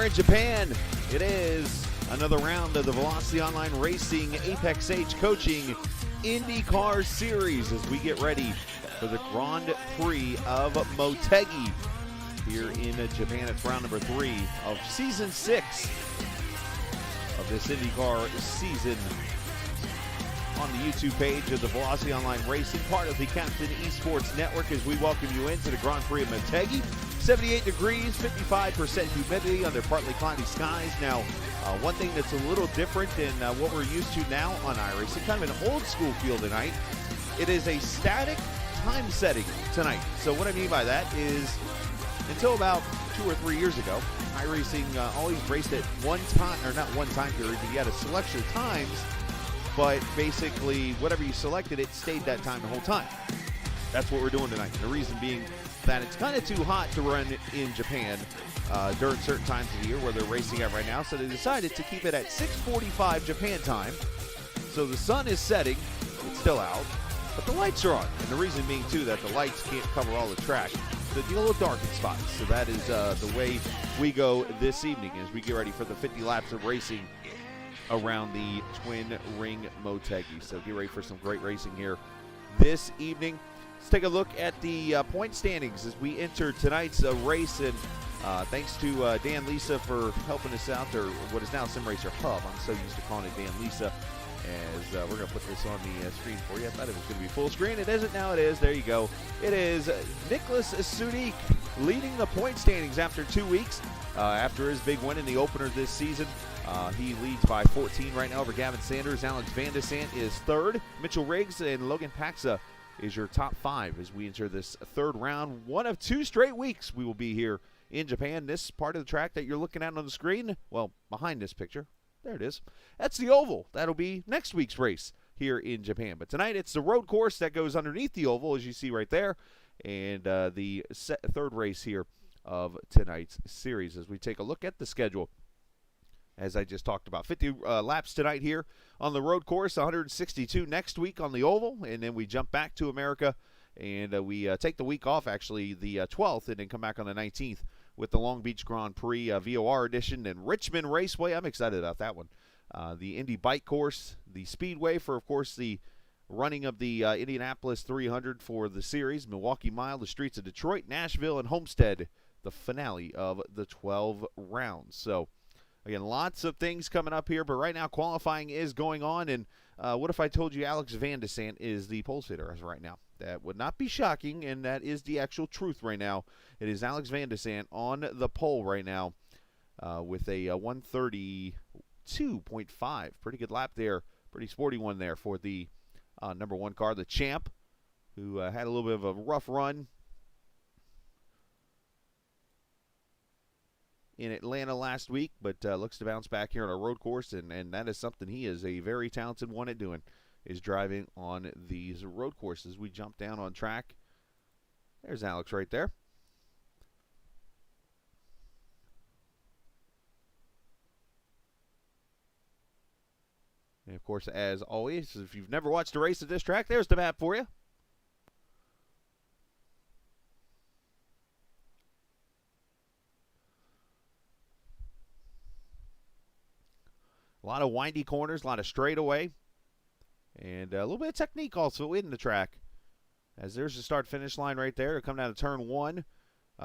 are in Japan. It is another round of the Velocity Online Racing Apex Age Coaching IndyCar Series as we get ready for the Grand Prix of Motegi here in Japan. It's round number 3 of Season 6 of this IndyCar season on the YouTube page of the Velocity Online Racing, part of the Captain Esports Network, as we welcome you into the Grand Prix of Motegi. 78 degrees, 55% humidity under partly cloudy skies. Now, one thing that's a little different than what we're used to now on iRacing, kind of an old school feel tonight, it is a static time setting tonight. So what I mean by that is, until about 2 or 3 years ago, iRacing always raced at one time, or not one time period, but you had a selection of times, but basically whatever you selected, it stayed that time the whole time. That's what we're doing tonight. The reason being that it's kind of too hot to run in Japan during certain times of the year where they're racing at right now, so they decided to keep it at 6:45 Japan time. So the sun is setting, it's still out, but the lights are on. And the reason being, too, that the lights can't cover all the track. So it's a little dark in spots. So that is the way we go this evening as we get ready for the 50 laps of racing around the Twin Ring Motegi. So get ready for some great racing here this evening. Let's take a look at the point standings as we enter tonight's race. And thanks to Dan Lisa for helping us out, or what is now Sim Racer Hub. I'm so used to calling it Dan Lisa. As we're going to put this on the screen for you. I thought it was going to be full screen. It isn't. Now it is. There you go. It is Nicholas Sudik leading the point standings after 2 weeks. After his big win in the opener this season, he leads by 14 right now over Gavin Sanders. Alex Van de Sant is third. Mitchell Riggs and Logan Paxa is your top 5 as we enter this third round. One of 2 straight weeks we will be here in Japan. This part of the track that you're looking at on the screen, well, behind this picture, there it is. That's the oval. That'll be next week's race here in Japan. But tonight it's the road course that goes underneath the oval, as you see right there, and the third race here of tonight's series as we take a look at the schedule. As I just talked about, 50 laps tonight here on the road course, 162 next week on the oval, and then we jump back to America, and we take the week off, actually, the 12th, and then come back on the 19th with the Long Beach Grand Prix VOR edition and Richmond Raceway. I'm excited about that one. The Indy Bike Course, the Speedway for, of course, the running of the Indianapolis 300 for the series, Milwaukee Mile, the streets of Detroit, Nashville, and Homestead, the finale of the 12 rounds. So, again, lots of things coming up here, but right now qualifying is going on. And what if I told you Alex Van de Sant is the pole sitter as of right now? That would not be shocking, and that is the actual truth right now. It is Alex Van de Sant on the pole right now with a 132.5. Pretty good lap there. Pretty sporty one there for the number 1 car, the Champ, who had a little bit of a rough run in Atlanta last week, but looks to bounce back here on a road course, and that is something he is a very talented one at doing, is driving on these road courses. We jump down on track. There's Alex right there. And, of course, as always, if you've never watched a race at this track, there's the map for you. A lot of windy corners, a lot of straightaway, and a little bit of technique also in the track. As there's the start-finish line right there. Come down to turn 1.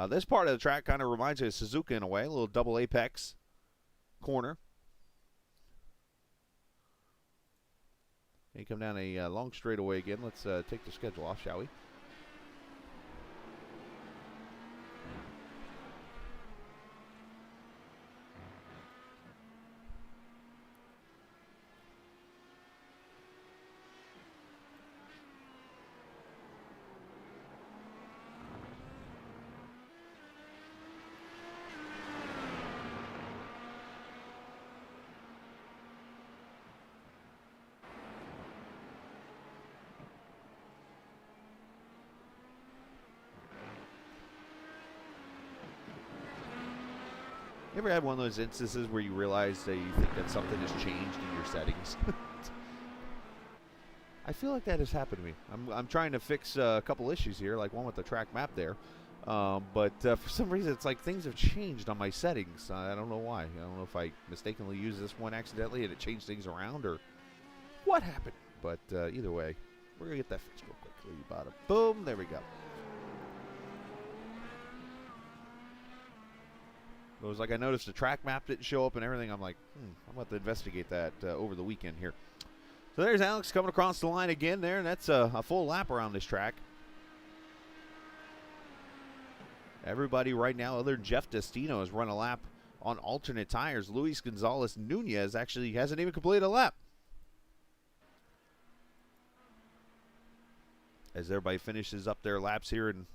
This part of the track kind of reminds you of Suzuka in a way, a little double apex corner. And you come down a long straightaway again. Let's take the schedule off, shall we? You ever had one of those instances where you realize that you think that something has changed in your settings? I feel like that has happened to me. I'm trying to fix a couple issues here, like one with the track map there. But for some reason, it's like things have changed on my settings. I don't know why. I don't know if I mistakenly used this one accidentally and it changed things around or what happened. But either way, we're going to get that fixed real quickly. Bottom. Boom. There we go. It was like I noticed the track map didn't show up and everything. I'm like, I'm about to investigate that over the weekend here. So there's Alex coming across the line again there, and that's a full lap around this track. Everybody right now, other than Jeff Destino, has run a lap on alternate tires. Luis Gonzalez Nunez actually hasn't even completed a lap. As everybody finishes up their laps here, and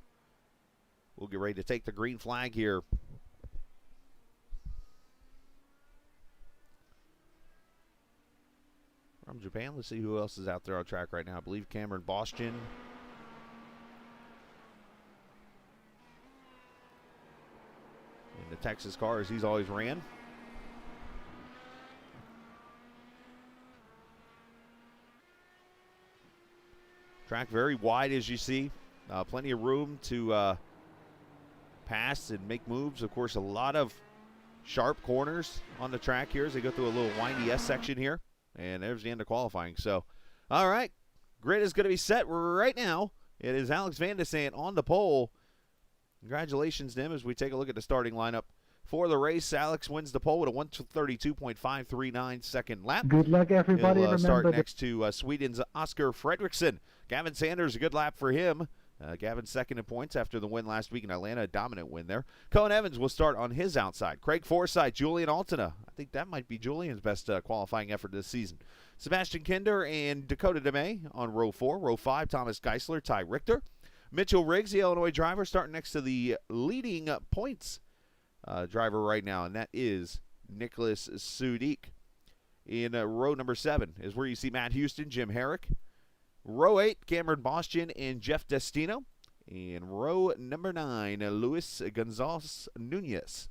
we'll get ready to take the green flag here. From Japan, let's see who else is out there on track right now. I believe Cameron Boston. In the Texas car, as he's always ran. Track very wide, as you see. Plenty of room to pass and make moves. Of course, a lot of sharp corners on the track here as they go through a little windy S section here. And there's the end of qualifying. So, all right, grid is going to be set right now. It is Alex Van de Sant on the pole. Congratulations to him as we take a look at the starting lineup for the race. Alex wins the pole with a 1:32.539 second lap. Good luck, everybody. He'll start next to Sweden's Oscar Frederickson. Gavin Sanders, a good lap for him. Gavin second in points after the win last week in Atlanta, a dominant win there. Cohen Evans will start on his outside. Craig Forsyth, Julian Alton. I think that might be Julian's best qualifying effort this season. Sebastian Kinder and Dakota DeMay on row 4. Row 5, Thomas Geisler, Ty Richter. Mitchell Riggs, the Illinois driver, starting next to the leading points driver right now, and that is Nicholas Sudik. In row number 7 is where you see Matt Houston, Jim Herrick. Row 8, Cameron Boston and Jeff Destino. And row number 9, Luis Gonzalez Nunez.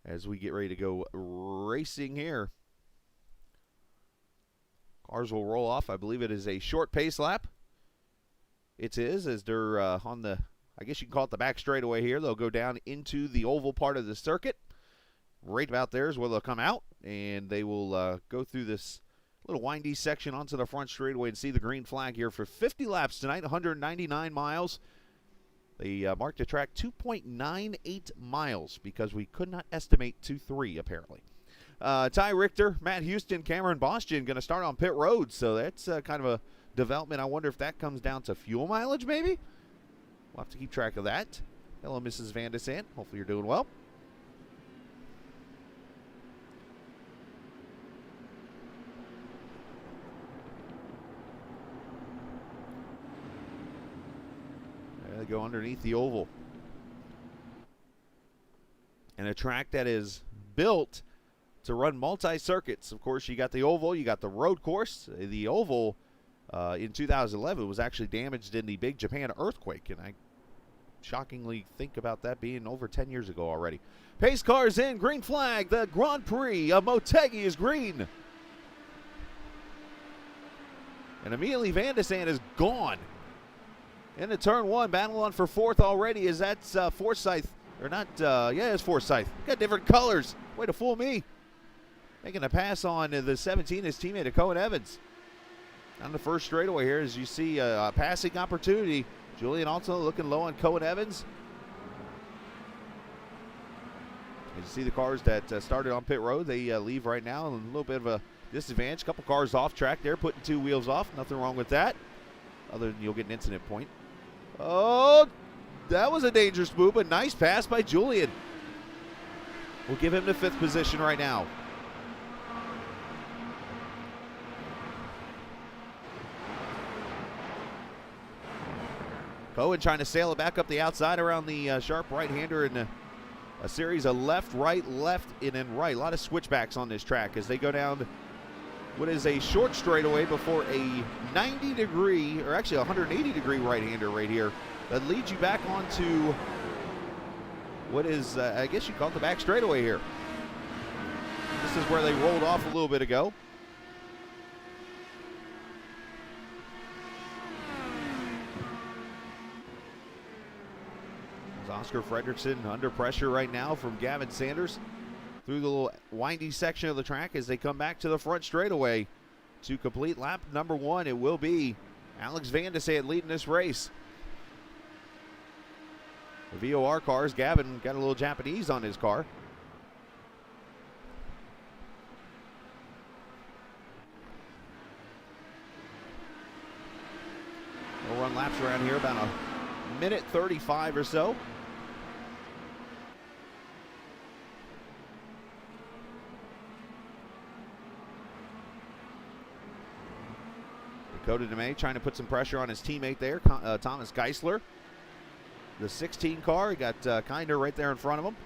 As we get ready to go racing here. Cars will roll off. I believe it is a short pace lap. It is, as they're on the, I guess you can call it the back straightaway here. They'll go down into the oval part of the circuit. Right about there is where they'll come out. And they will go through this little windy section onto the front straightaway and see the green flag here for 50 laps tonight, 199 miles. They marked the track 2.98 miles because we could not estimate 2.3 apparently. Ty Richter, Matt Houston, Cameron Boston going to start on pit road, so that's kind of a development. I wonder if that comes down to fuel mileage maybe? We'll have to keep track of that. Hello, Mrs. Van de Sant. Hopefully you're doing well. They go underneath the oval. And a track that is built to run multi-circuits. Of course, you got the oval, you got the road course. The oval in 2011 was actually damaged in the big Japan earthquake, and I shockingly think about that being over 10 years ago already. Pace cars in, green flag. The Grand Prix of Motegi is green. And immediately Van de Sant is gone. Into turn 1, battle on for 4th already. Is that Forsyth? Or not, yeah, it's Forsyth. Got different colors. Way to fool me. Making a pass on the 17, his teammate, Cohen Evans. On the first straightaway here, as you see a passing opportunity. Julian Alton looking low on Cohen Evans. As you see the cars that started on pit road, they leave right now. A little bit of a disadvantage. A couple cars off track there, putting 2 wheels off. Nothing wrong with that, other than you'll get an incident point. Oh, that was a dangerous move, but nice pass by Julian. We'll give him the 5th position right now. Cohen trying to sail it back up the outside around the sharp right-hander in a series of left, and then right. A lot of switchbacks on this track as they go down what is a short straightaway before a 90-degree, or actually 180-degree right-hander right here that leads you back onto what is, I guess you call it the back straightaway here. This is where they rolled off a little bit ago. Oscar Frederickson under pressure right now from Gavin Sanders through the little windy section of the track as they come back to the front straightaway to complete lap number 1. It will be Alex Van de Sande leading this race. The VOR cars, Gavin got a little Japanese on his car. We'll run laps around here about a minute 35 or so. Dakota DeMay trying to put some pressure on his teammate there, Thomas Geisler. The 16 car, he got Kinder right there in front of him.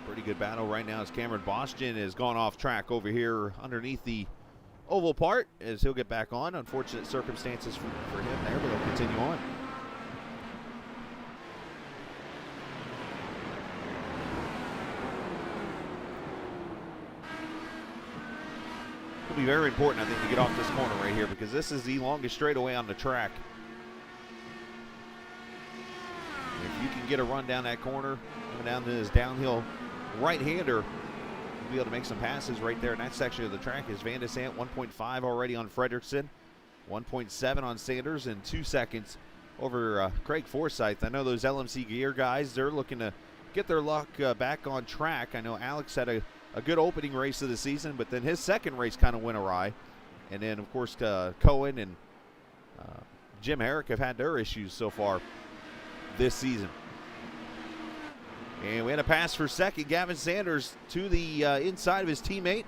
Pretty good battle right now as Cameron Boston has gone off track over here underneath the oval part as he'll get back on. Unfortunate circumstances for him there, but he'll continue on. It'll be very important, I think, to get off this corner right here because this is the longest straightaway on the track. If you can get a run down that corner, coming down to his downhill right-hander, you'll be able to make some passes right there in that section of the track. Is Van de Sande 1.5 already on Frederickson, 1.7 on Sanders, and 2 seconds over Craig Forsyth. I know those LMC gear guys, they're looking to get their luck back on track. I know Alex had a good opening race of the season, but then his second race kind of went awry. And then, of course, Cohen and Jim Herrick have had their issues so far this season. And we had a pass for second. Gavin Sanders to the inside of his teammate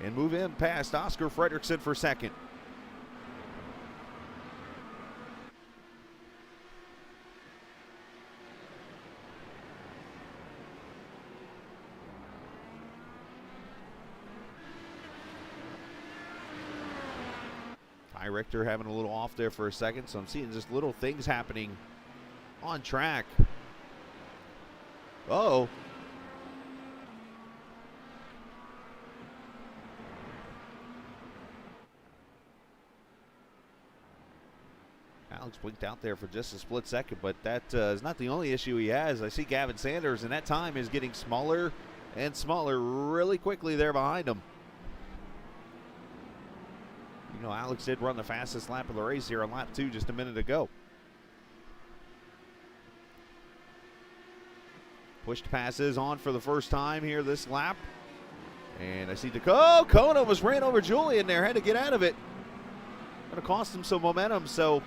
and move him past Oscar Frederickson for second. Richter having a little off there for a second, so I'm seeing just little things happening on track. Uh-oh. Alex blinked out there for just a split second, but that is not the only issue he has. I see Gavin Sanders, and that time is getting smaller and smaller really quickly there behind him. You know, Alex did run the fastest lap of the race here on lap 2 just a minute ago. Pushed passes on for the first time here this lap. And I see Cohen almost ran over Julian there, had to get out of it. Going to cost him some momentum. So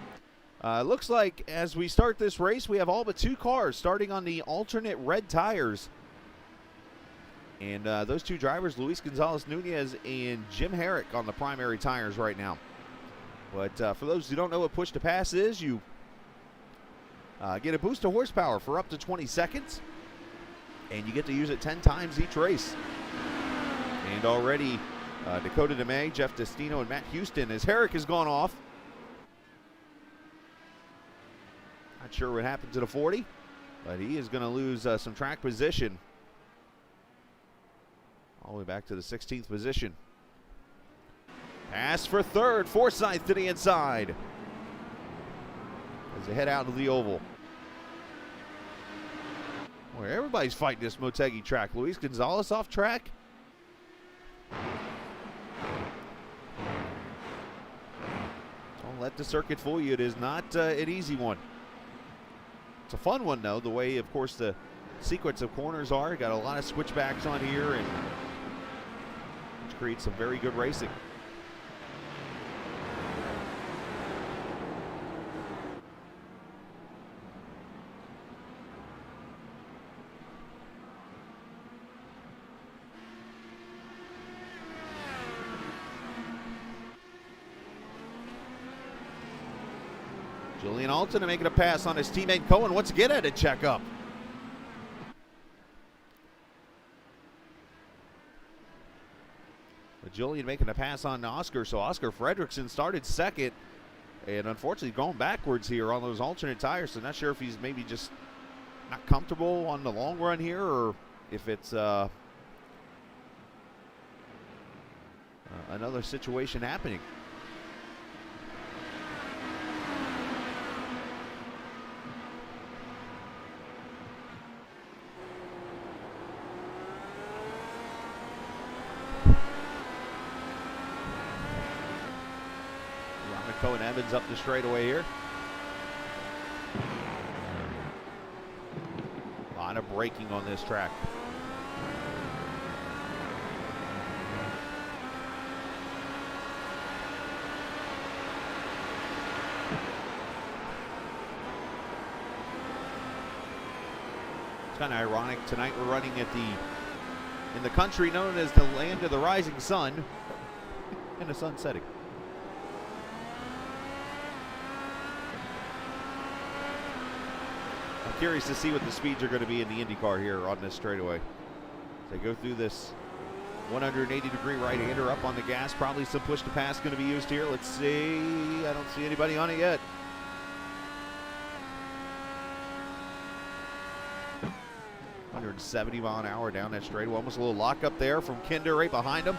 looks like as we start this race, we have all but 2 cars starting on the alternate red tires. And those 2 drivers, Luis Gonzalez-Nunez and Jim Herrick, on the primary tires right now. But for those who don't know what push to pass is, you get a boost of horsepower for up to 20 seconds. And you get to use it 10 times each race. And already Dakota DeMay, Jeff Destino, and Matt Houston, as Herrick has gone off. Not sure what happened to the 40, but he is going to lose some track position. All the way back to the 16th position. Pass for third. Forsyth to the inside as they head out of the oval. Boy, everybody's fighting this Motegi track. Luis Gonzalez off track. Don't let the circuit fool you. It is not an easy one. It's a fun one, though, the way, of course, the sequence of corners are. Got a lot of switchbacks on here, and which creates some very good racing. Julian Alton making a pass on his teammate Cohen. Once again at a checkup. But Julian making a pass on Oscar, so Oscar Frederickson started second. And unfortunately going backwards here on those alternate tires, so not sure if he's maybe just not comfortable on the long run here, or if it's another situation happening. Cohen Evans up the straightaway here. A lot of braking on this track. It's kind of ironic. Tonight we're running at in the country known as the land of the rising sun and the sun setting. I'm curious to see what the speeds are going to be in the IndyCar here on this straightaway. As they go through this 180-degree right-hander up on the gas. Probably some push-to-pass going to be used here. Let's see. I don't see anybody on it yet. .170 mile an hour down that straightaway. Almost a little lock up there from Kinder right behind him.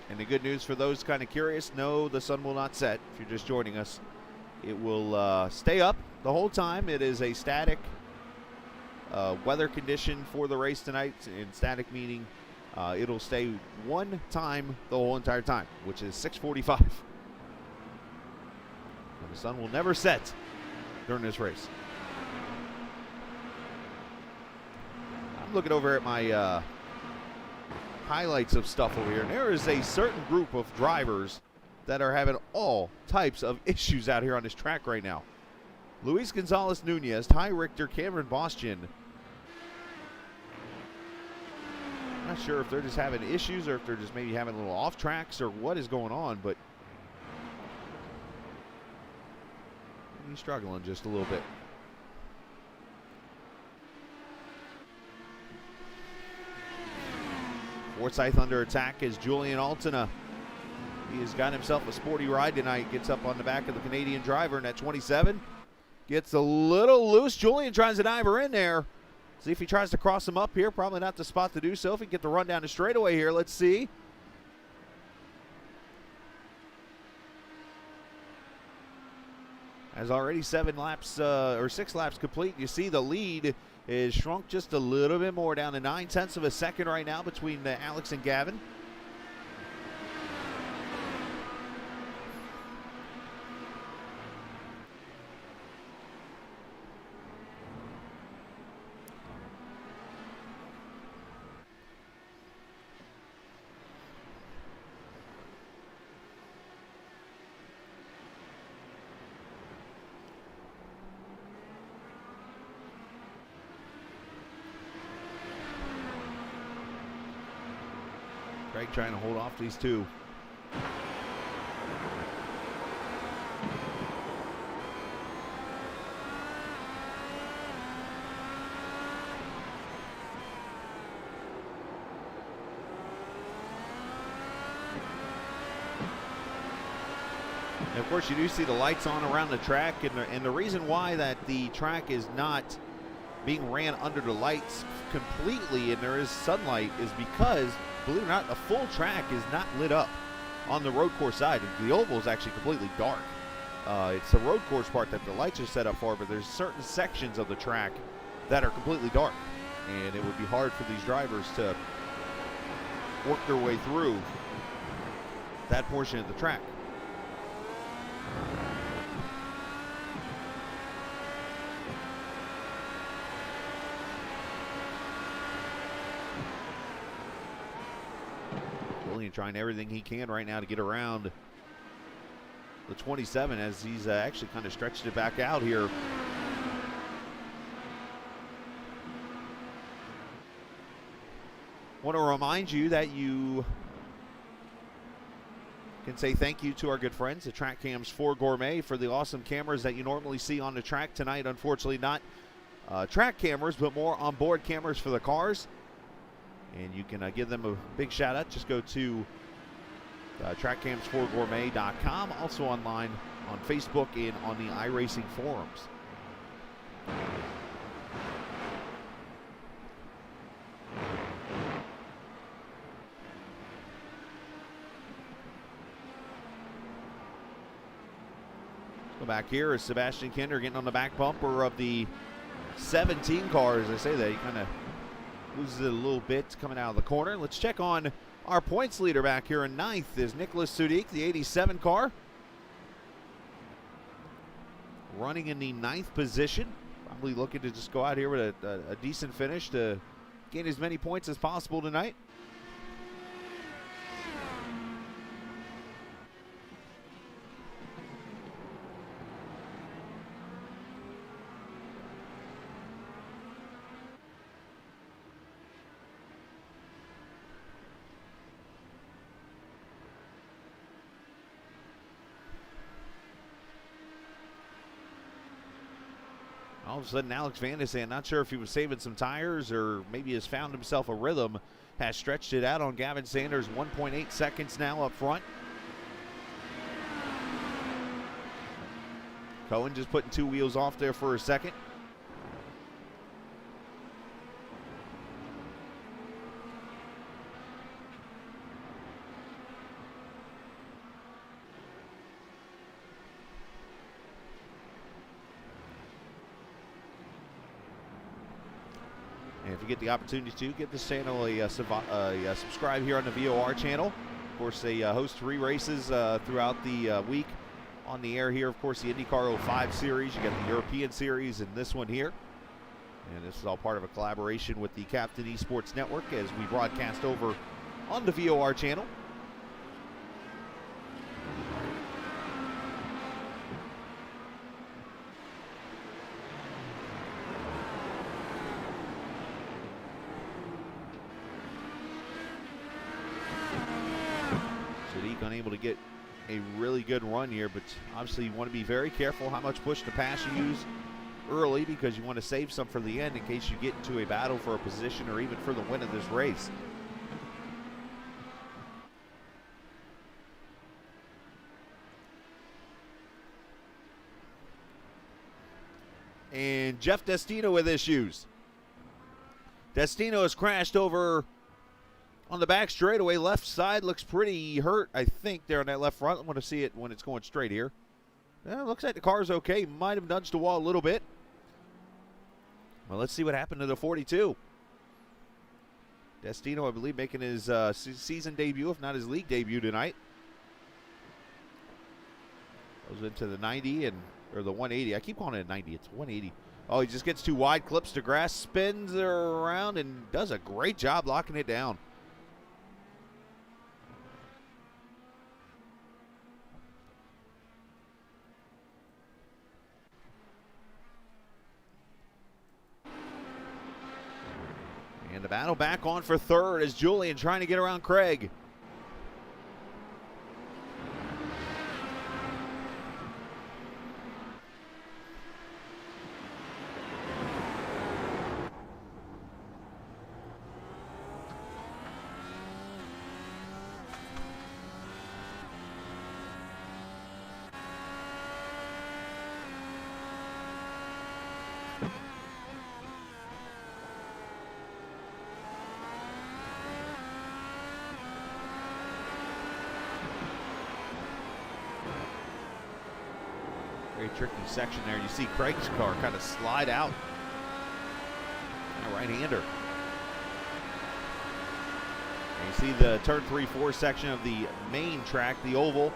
And the good news for those kind of curious, no, the sun will not set if you're just joining us. It will stay up the whole time. It is a static weather condition for the race tonight. And static meaning it'll stay one time the whole entire time, which is 6:45. And the sun will never set during this race. I'm looking over at my highlights of stuff over here, and there is a certain group of drivers that are having all types of issues out here on this track right now. Luis Gonzalez Nunez, Ty Richter, Cameron Bostien. Not sure if they're just having issues or if they're just maybe having little off tracks or what is going on, but he's struggling just a little bit. Forsyth under attack as Julian Alton. He has got himself a sporty ride tonight. Gets up on the back of the Canadian driver in that 27. Gets a little loose. Julian tries to dive her in there. See if he tries to cross him up here. Probably not the spot to do so. If he can get the run down the straightaway here, let's see. As already 6 laps complete. You see the lead is shrunk just a little bit more, down to 9/10 of a second right now between Alex and Gavin. Craig trying to hold off these two. And of course, you do see the lights on around the track, and the reason why that the track is not being ran under the lights completely and there is sunlight is because, believe it or not, the full track is not lit up on the road course side. The oval is actually completely dark. It's the road course part that the lights are set up for, but there's certain sections of the track that are completely dark, and it would be hard for these drivers to work their way through that portion of the track. Julian trying everything he can right now to get around the 27 as he's actually kind of stretched it back out here. Want to remind you that you can say thank you to our good friends at Track Cams 4 Gourmet for the awesome cameras that you normally see on the track tonight. Unfortunately, not track cameras, but more onboard cameras for the cars. And you can give them a big shout out. Just go to trackcams4gourmet.com, also online on Facebook and on the iRacing forums. Go back here is Sebastian Kinder getting on the back bumper of the 17 car. As I say that, he kind of loses it a little bit coming out of the corner. Let's check on our points leader back here in ninth is Nicholas Sudik, the 87 car. Running in the ninth position. Probably looking to just go out here with a decent finish to gain as many points as possible tonight. All of a sudden, Alex Van de Sande, not sure if he was saving some tires or maybe has found himself a rhythm, has stretched it out on Gavin Sanders. 1.8 seconds now up front. Cohen just putting two wheels off there for a second. And if you get the opportunity to, give this channel a subscribe here on the VOR channel. Of course, they host 3 races throughout the week on the air here. Of course, the IndyCar 05 series. You got the European series and this one here. And this is all part of a collaboration with the Captain Esports Network as we broadcast over on the VOR channel. Unable to get a really good run here, but obviously you want to be very careful how much push to pass you use early because you want to save some for the end in case you get into a battle for a position or even for the win of this race. And Jeff Destino with issues. Destino has crashed over on the back straightaway. Left side looks pretty hurt, I think, there on that left front. I want to see it when it's going straight here. Yeah, looks like the car's okay. Might have nudged the wall a little bit. Well, let's see what happened to the 42. Destino, I believe, making his season debut, if not his league debut tonight. Goes into the 90 or the 180. I keep calling it a 90. It's 180. Oh, he just gets too wide, clips the grass, spins around, and does a great job locking it down. And the battle back on for third as Julian trying to get around Craig. Very tricky section there. You see Craig's car kind of slide out. A right-hander. And you see the turn 3-4 section of the main track, the oval.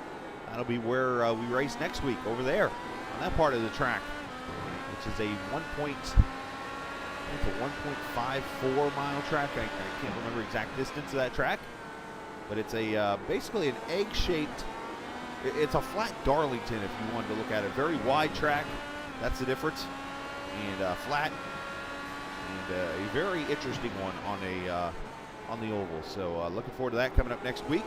That'll be where we race next week, over there on that part of the track, which is a 1.54 mile track. I can't remember exact distance of that track, but it's a basically an egg-shaped It's a flat Darlington if you wanted to look at it. Very wide track. That's the difference. And flat. And a very interesting one on the oval. So looking forward to that coming up next week.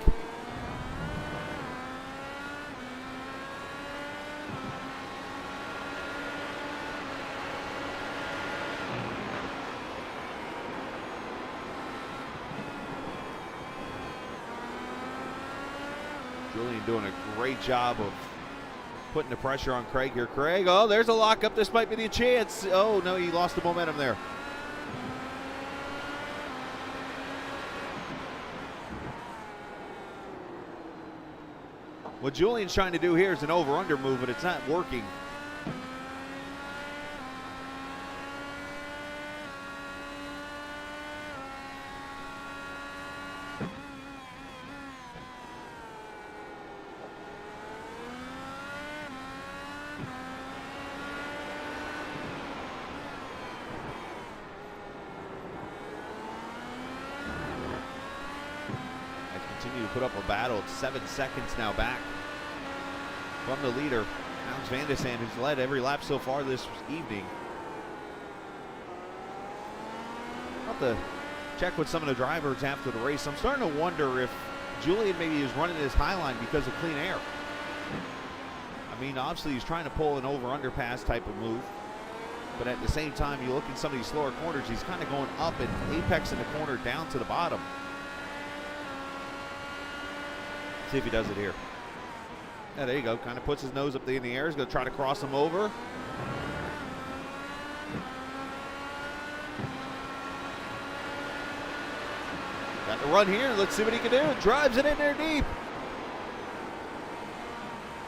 Julian doing a great job of putting the pressure on Craig here. Craig, oh, there's a lockup. This might be the chance. Oh, no, he lost the momentum there. What Julian's trying to do here is an over-under move, but it's not working. Continue to put up a battle. It's 7 seconds now back from the leader, Alex Van der Sand, who's led every lap so far this evening. I'll have to check with some of the drivers after the race. I'm starting to wonder if Julian maybe is running his high line because of clean air. I mean, obviously he's trying to pull an over-underpass type of move, but at the same time, you look at some of these slower corners, he's kind of going up and apexing the corner down to the bottom. See if he does it here. Yeah, there you go. Kind of puts his nose up in the air. He's going to try to cross him over. Got the run here. Let's see what he can do. Drives it in there deep.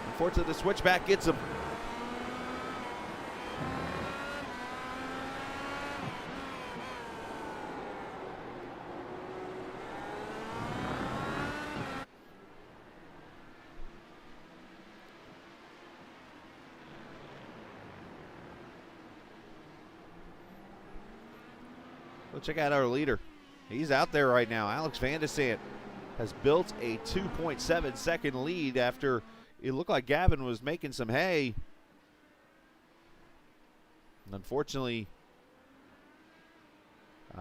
Unfortunately, the switchback gets him. Check out our leader. He's out there right now. Alex Van der Sand has built a 2.7 second lead after it looked like Gavin was making some hay. And unfortunately,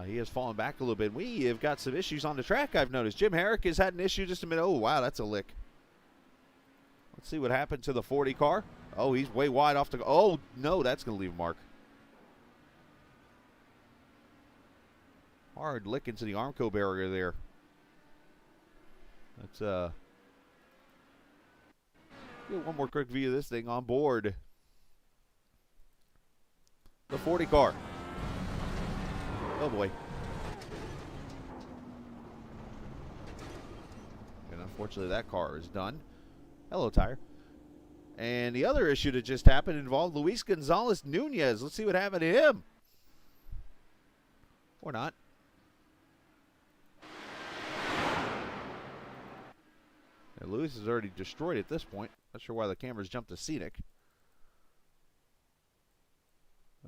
he has fallen back a little bit. We have got some issues on the track, I've noticed. Jim Herrick has had an issue just a minute. Oh, wow, that's a lick. Let's see what happened to the 40 car. Oh, he's way wide off the... Oh, no, that's going to leave a mark. Hard lick into the Armco barrier there. Let's get one more quick view of this thing on board. The 40 car. Oh boy. And unfortunately that car is done. Hello, tire. And the other issue that just happened involved Luis Gonzalez Nunez. Let's see what happened to him. Or not. And Luis is already destroyed at this point. Not sure why the cameras jumped to scenic.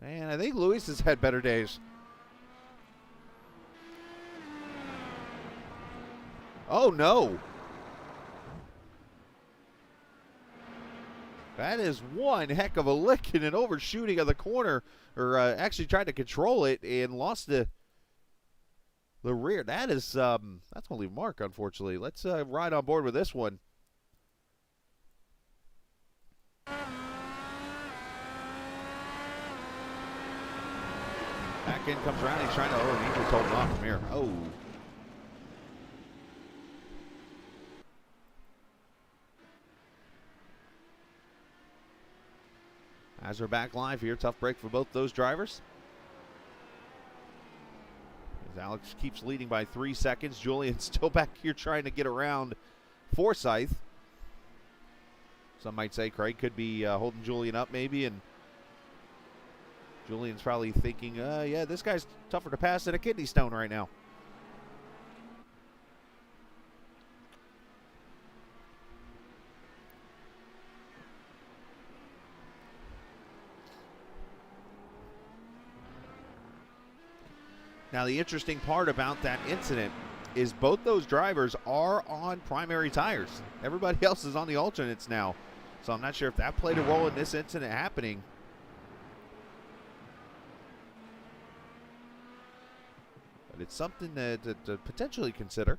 And I think Luis has had better days. Oh, no. That is one heck of a lick and an overshooting of the corner. Or actually tried to control it and lost the rear. That is, that's going to leave a mark, unfortunately. Let's ride on board with this one. Back in comes around. He's trying to, oh, he just holding off from here. Oh. As we're back live here, tough break for both those drivers. As Alex keeps leading by 3 seconds. Julian's still back here trying to get around Forsyth. Some might say Craig could be holding Julian up maybe, and Julian's probably thinking, yeah, this guy's tougher to pass than a kidney stone right now. Now, the interesting part about that incident is both those drivers are on primary tires. Everybody else is on the alternates now. So I'm not sure if that played a role in this incident happening. But it's something to potentially consider.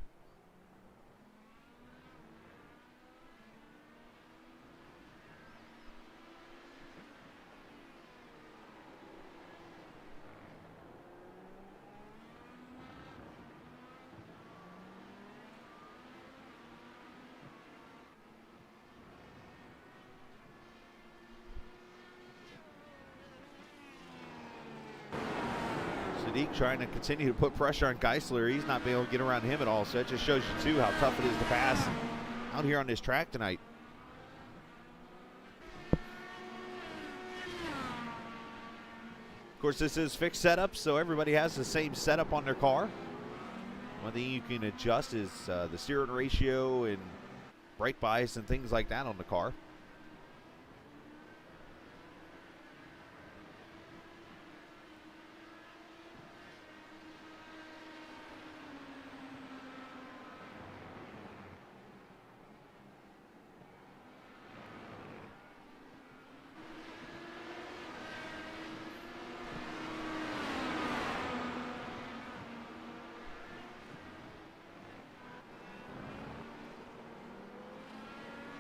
Trying to continue to put pressure on Geisler. He's not being able to get around him at all, so it just shows you too how tough it is to pass out here on this track tonight. Of course, this is fixed setup, so everybody has the same setup on their car. One thing you can adjust is the steering ratio and brake bias and things like that on the car.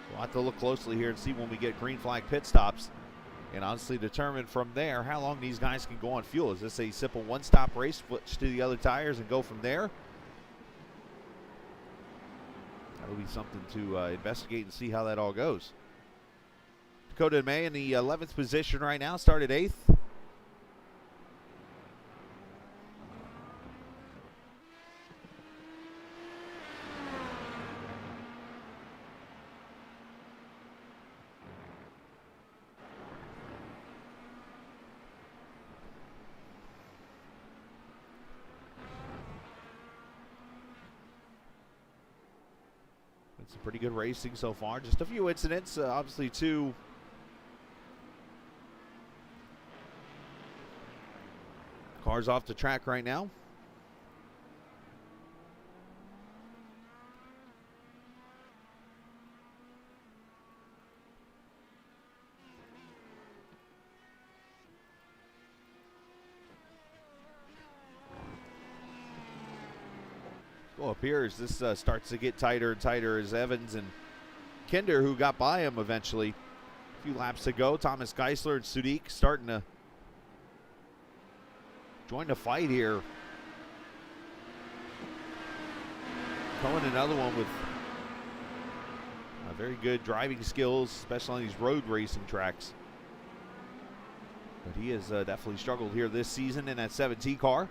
We'll have to look closely here and see when we get green flag pit stops and honestly determine from there how long these guys can go on fuel. Is this a simple one-stop race, switch to the other tires and go from there? That'll be something to investigate and see how that all goes. Dakota May in the 11th position right now, started 8th. It's pretty good racing so far. Just a few incidents, obviously two cars off the track right now. Well, it appears this starts to get tighter and tighter as Evans and Kinder, who got by him eventually. A few laps to go. Thomas Geisler and Sudik starting to join the fight here. Cohen, another one with very good driving skills, especially on these road racing tracks. But he has definitely struggled here this season in that 7T car.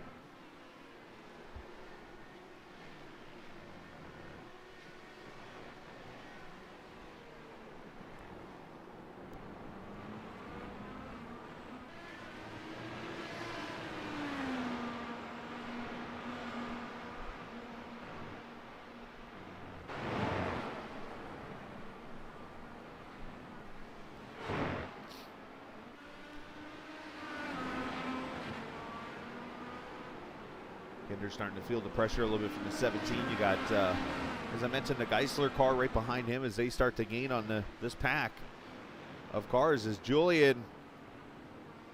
Kinder's starting to feel the pressure a little bit from the 17. You got, as I mentioned, the Geisler car right behind him as they start to gain on this pack of cars. As Julian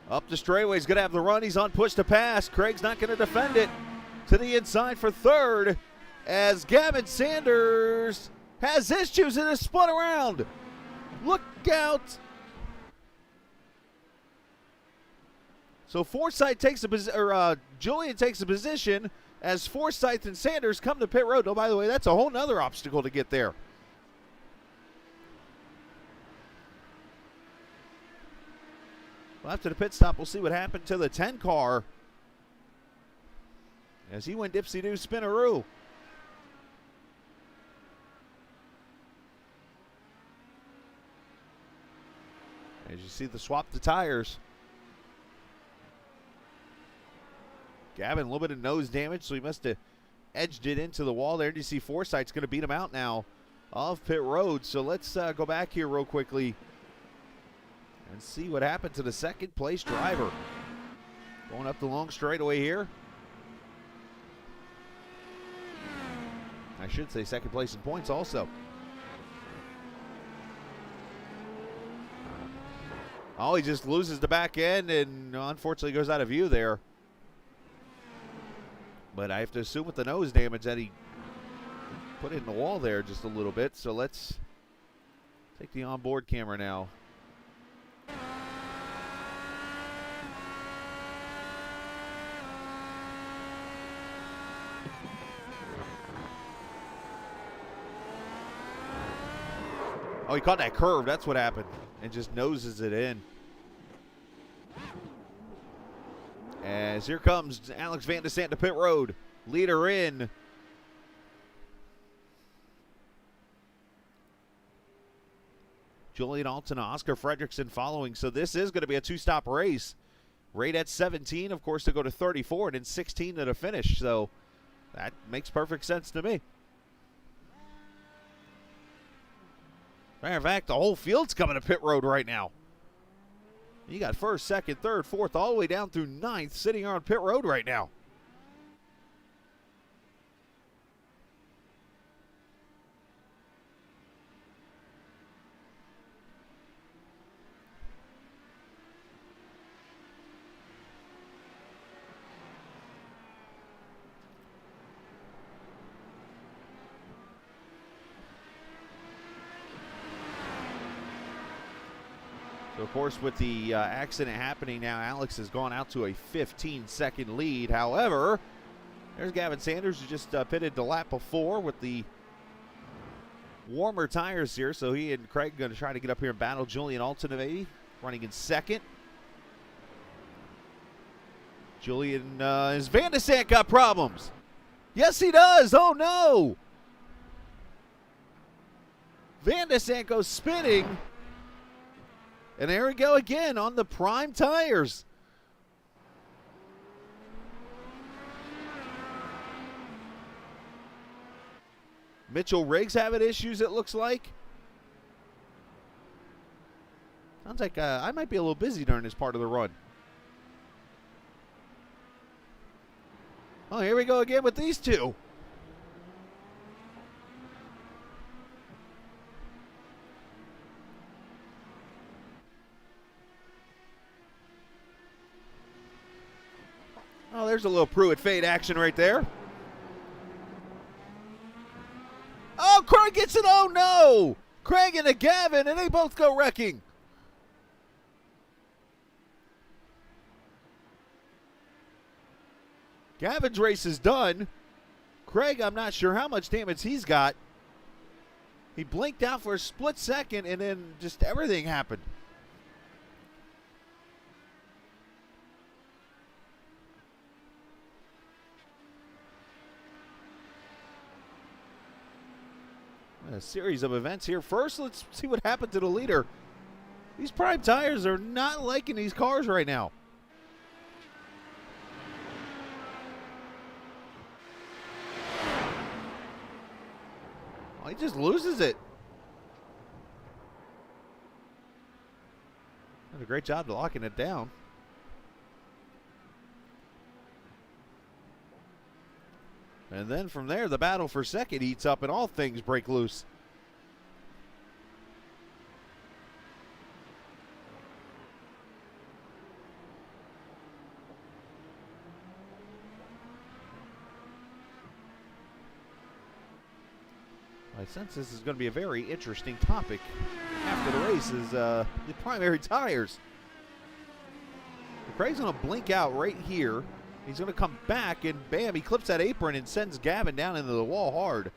up the straightaway is going to have the run. He's on push to pass. Craig's not going to defend it. To the inside for third as Gavin Sanders has issues in a split around. Look out. So Forsythe takes a position, Julian takes a position as Forsythe and Sanders come to pit road. Oh, by the way, that's a whole nother obstacle to get there. Well, after the pit stop, we'll see what happened to the 10 car as he went dipsy-doo spinaroo. As you see the swap the tires. Gavin, a little bit of nose damage, so he must have edged it into the wall there. You see Forsythe's going to beat him out now off pit road. So let's go back here real quickly and see what happened to the second place driver. Going up the long straightaway here. I should say second place in points also. Oh, he just loses the back end and unfortunately goes out of view there. But I have to assume with the nose damage that he put it in the wall there just a little bit. So let's take the onboard camera now. Oh, he caught that curve. That's what happened. And just noses it in. As here comes Alex Van de Sant to pit road. Leader in. Julian Alton, Oscar Frederickson following. So this is going to be a two-stop race. Right at 17, of course, to go to 34, and then 16 to the finish. So that makes perfect sense to me. Matter of fact, the whole field's coming to pit road right now. You got first, second, third, fourth, all the way down through ninth sitting on pit road right now. So, of course, with the accident happening now, Alex has gone out to a 15-second lead. However, there's Gavin Sanders, who just pitted the lap before with the warmer tires here. So he and Craig going to try to get up here and battle Julian Alton, maybe, running in second. Julian, is Van de Sant got problems? Yes, he does. Oh, no. Van de Sant goes spinning. And there we go again on the prime tires. Mitchell Riggs having issues, it looks like. Sounds like I might be a little busy during this part of the run. Oh, here we go again with these two. Oh, there's a little Pruitt fade action right there. Oh, Craig gets it. Oh, no. Craig and a Gavin, and they both go wrecking. Gavin's race is done. Craig, I'm not sure how much damage he's got. He blinked out for a split second, and then just everything happened. A series of events here. First, let's see what happened to the leader. These prime tires are not liking these cars right now. Oh, he just loses it. Did a great job locking it down. And then from there, the battle for second heats up and all things break loose. I sense this is going to be a very interesting topic after the race is the primary tires. Craig's going to blink out right here. He's going to come back, and bam, he clips that apron and sends Gavin down into the wall hard.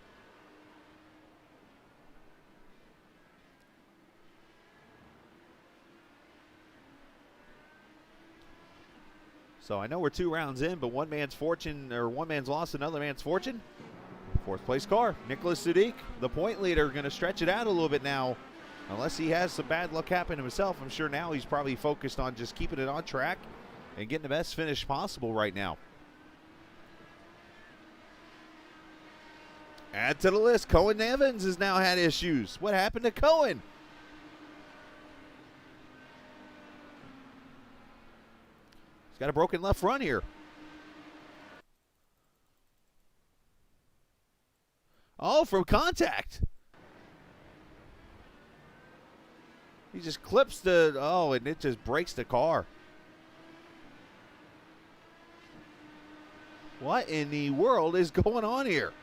So I know we're 2 rounds in, but one man's fortune, or one man's lost, another man's fortune. Fourth place car, Nicholas Sadiq, the point leader, going to stretch it out a little bit now. Unless he has some bad luck happen to himself, I'm sure now he's probably focused on just keeping it on track and getting the best finish possible right now. Add to the list, Cohen Evans has now had issues. What happened to Cohen? He's got a broken left front here. Oh, from contact. He just clips the, oh, and it just breaks the car. What in the world is going on here?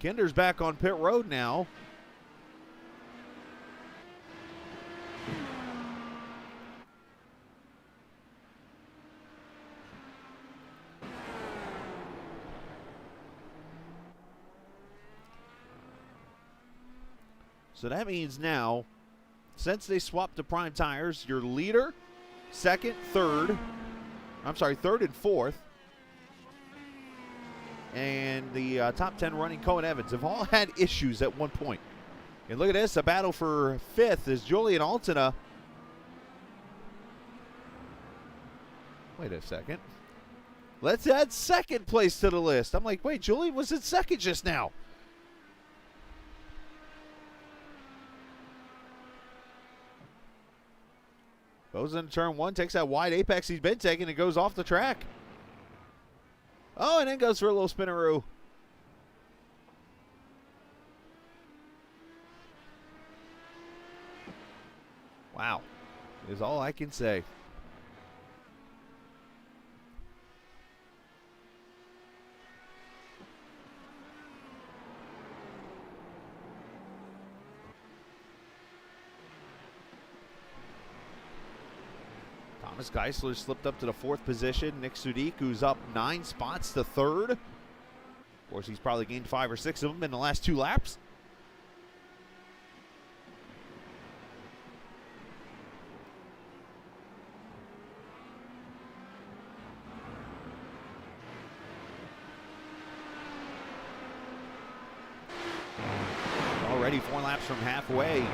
Kinder's back on pit road now. So that means now, since they swapped to prime tires, your leader, third and fourth, and the top 10 running Cohen Evans have all had issues at one point. And look at this, a battle for fifth is Julian Alton. Wait a second. Let's add second place to the list. I'm like, wait, Julian was in second just now. Goes into turn one, takes that wide apex he's been taking, and goes off the track. Oh, and then goes for a little spinneroo. Wow, is all I can say. Thomas Geisler slipped up to the fourth position. Nick Sudik, who's up 9 spots to third. Of course, he's probably gained 5 or 6 of them in the last 2 laps. Already 4 laps from halfway.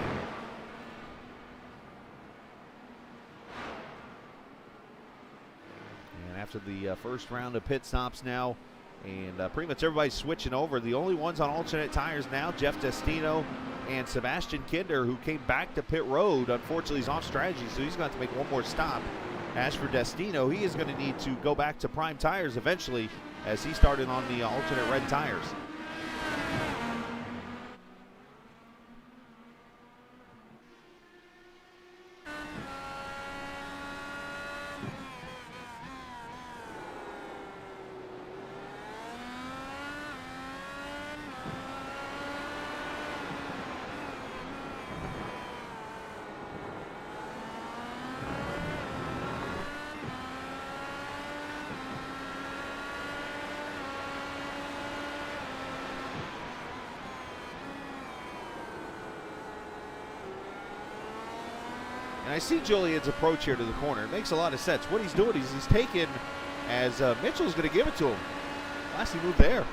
After the first round of pit stops now, and pretty much everybody's switching over. The only ones on alternate tires now, Jeff Destino and Sebastian Kinder, who came back to pit road. Unfortunately, he's off strategy, so he's going to have to make one more stop. As for Destino, he is going to need to go back to prime tires eventually, as he started on the alternate red tires. And I see Julian's approach here to the corner. It makes a lot of sense. What he's doing is he's taking, as Mitchell's going to give it to him. Last he moved there.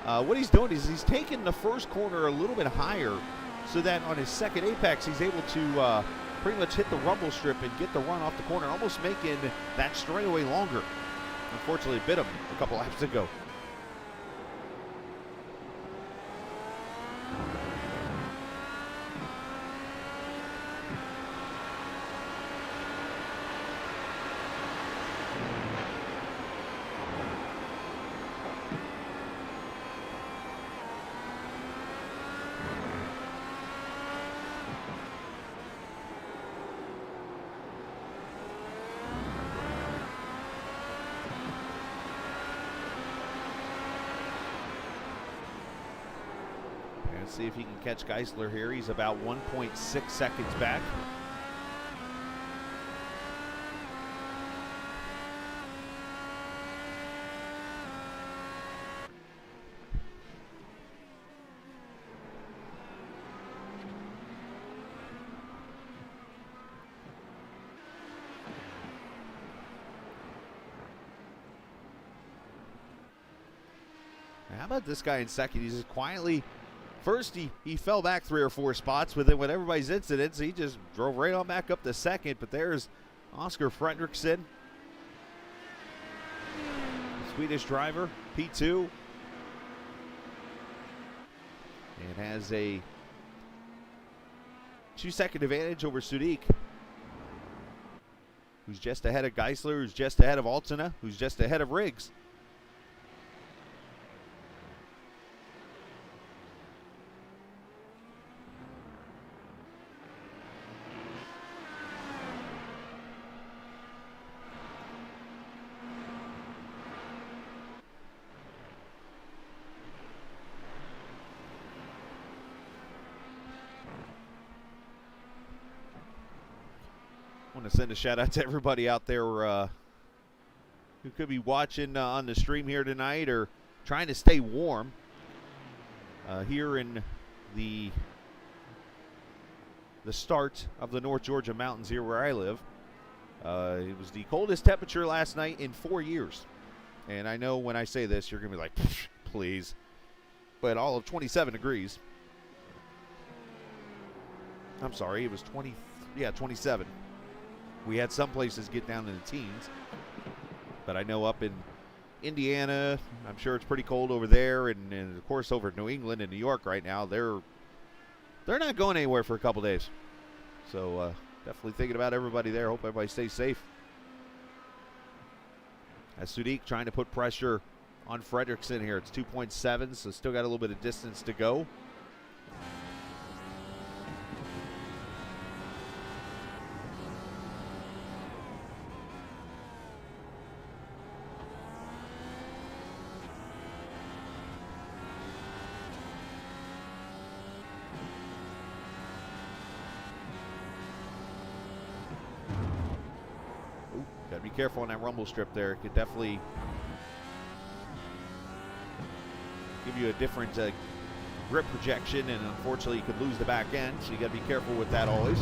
What he's doing is he's taking the first corner a little bit higher so that on his second apex he's able to pretty much hit the rumble strip and get the run off the corner, almost making that straightaway longer. Unfortunately, it bit him a couple laps ago. See if he can catch Geisler here. He's about 1.6 seconds back. How about this guy in second? He's just quietly. First, he fell back 3 or 4 spots, but then with everybody's incidents, he just drove right on back up to second. But there's Oscar Frederickson, Swedish driver, P2. And has a 2-second advantage over Sudik, who's just ahead of Geisler, who's just ahead of Alton, who's just ahead of Riggs. Want to send a shout out to everybody out there who could be watching on the stream here tonight or trying to stay warm here in the start of the North Georgia mountains here where I live. It was the coldest temperature last night in 4 years. And I know when I say this, you're going to be like, please. But all of 27 degrees. I'm sorry, it was 27. We had some places get down in the teens. But I know up in Indiana, I'm sure it's pretty cold over there. And of course over New England and New York right now, they're not going anywhere for a couple days. So definitely thinking about everybody there. Hope everybody stays safe. As Sudik trying to put pressure on Frederickson here. It's 2.7, so still got a little bit of distance to go. Gotta be careful on that rumble strip there. It could definitely give you a different grip projection, and unfortunately you could lose the back end, so you gotta be careful with that always.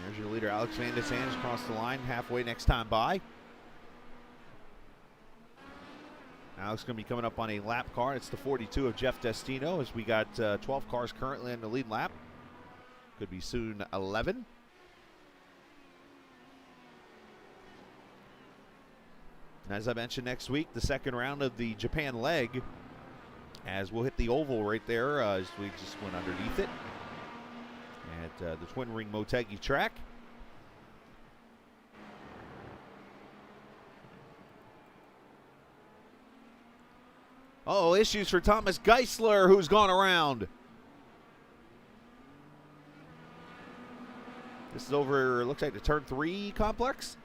There's your leader, Alex Van Sanders, across the line, halfway next time by. Alex going to be coming up on a lap car. It's the 42 of Jeff Destino, as we got 12 cars currently in the lead lap. Could be soon 11. And as I mentioned, next week, the second round of the Japan leg, as we'll hit the oval right there as we just went underneath it at the Twin Ring Motegi track. Oh, issues for Thomas Geisler, who's gone around. This is over, looks like the turn 3 complex.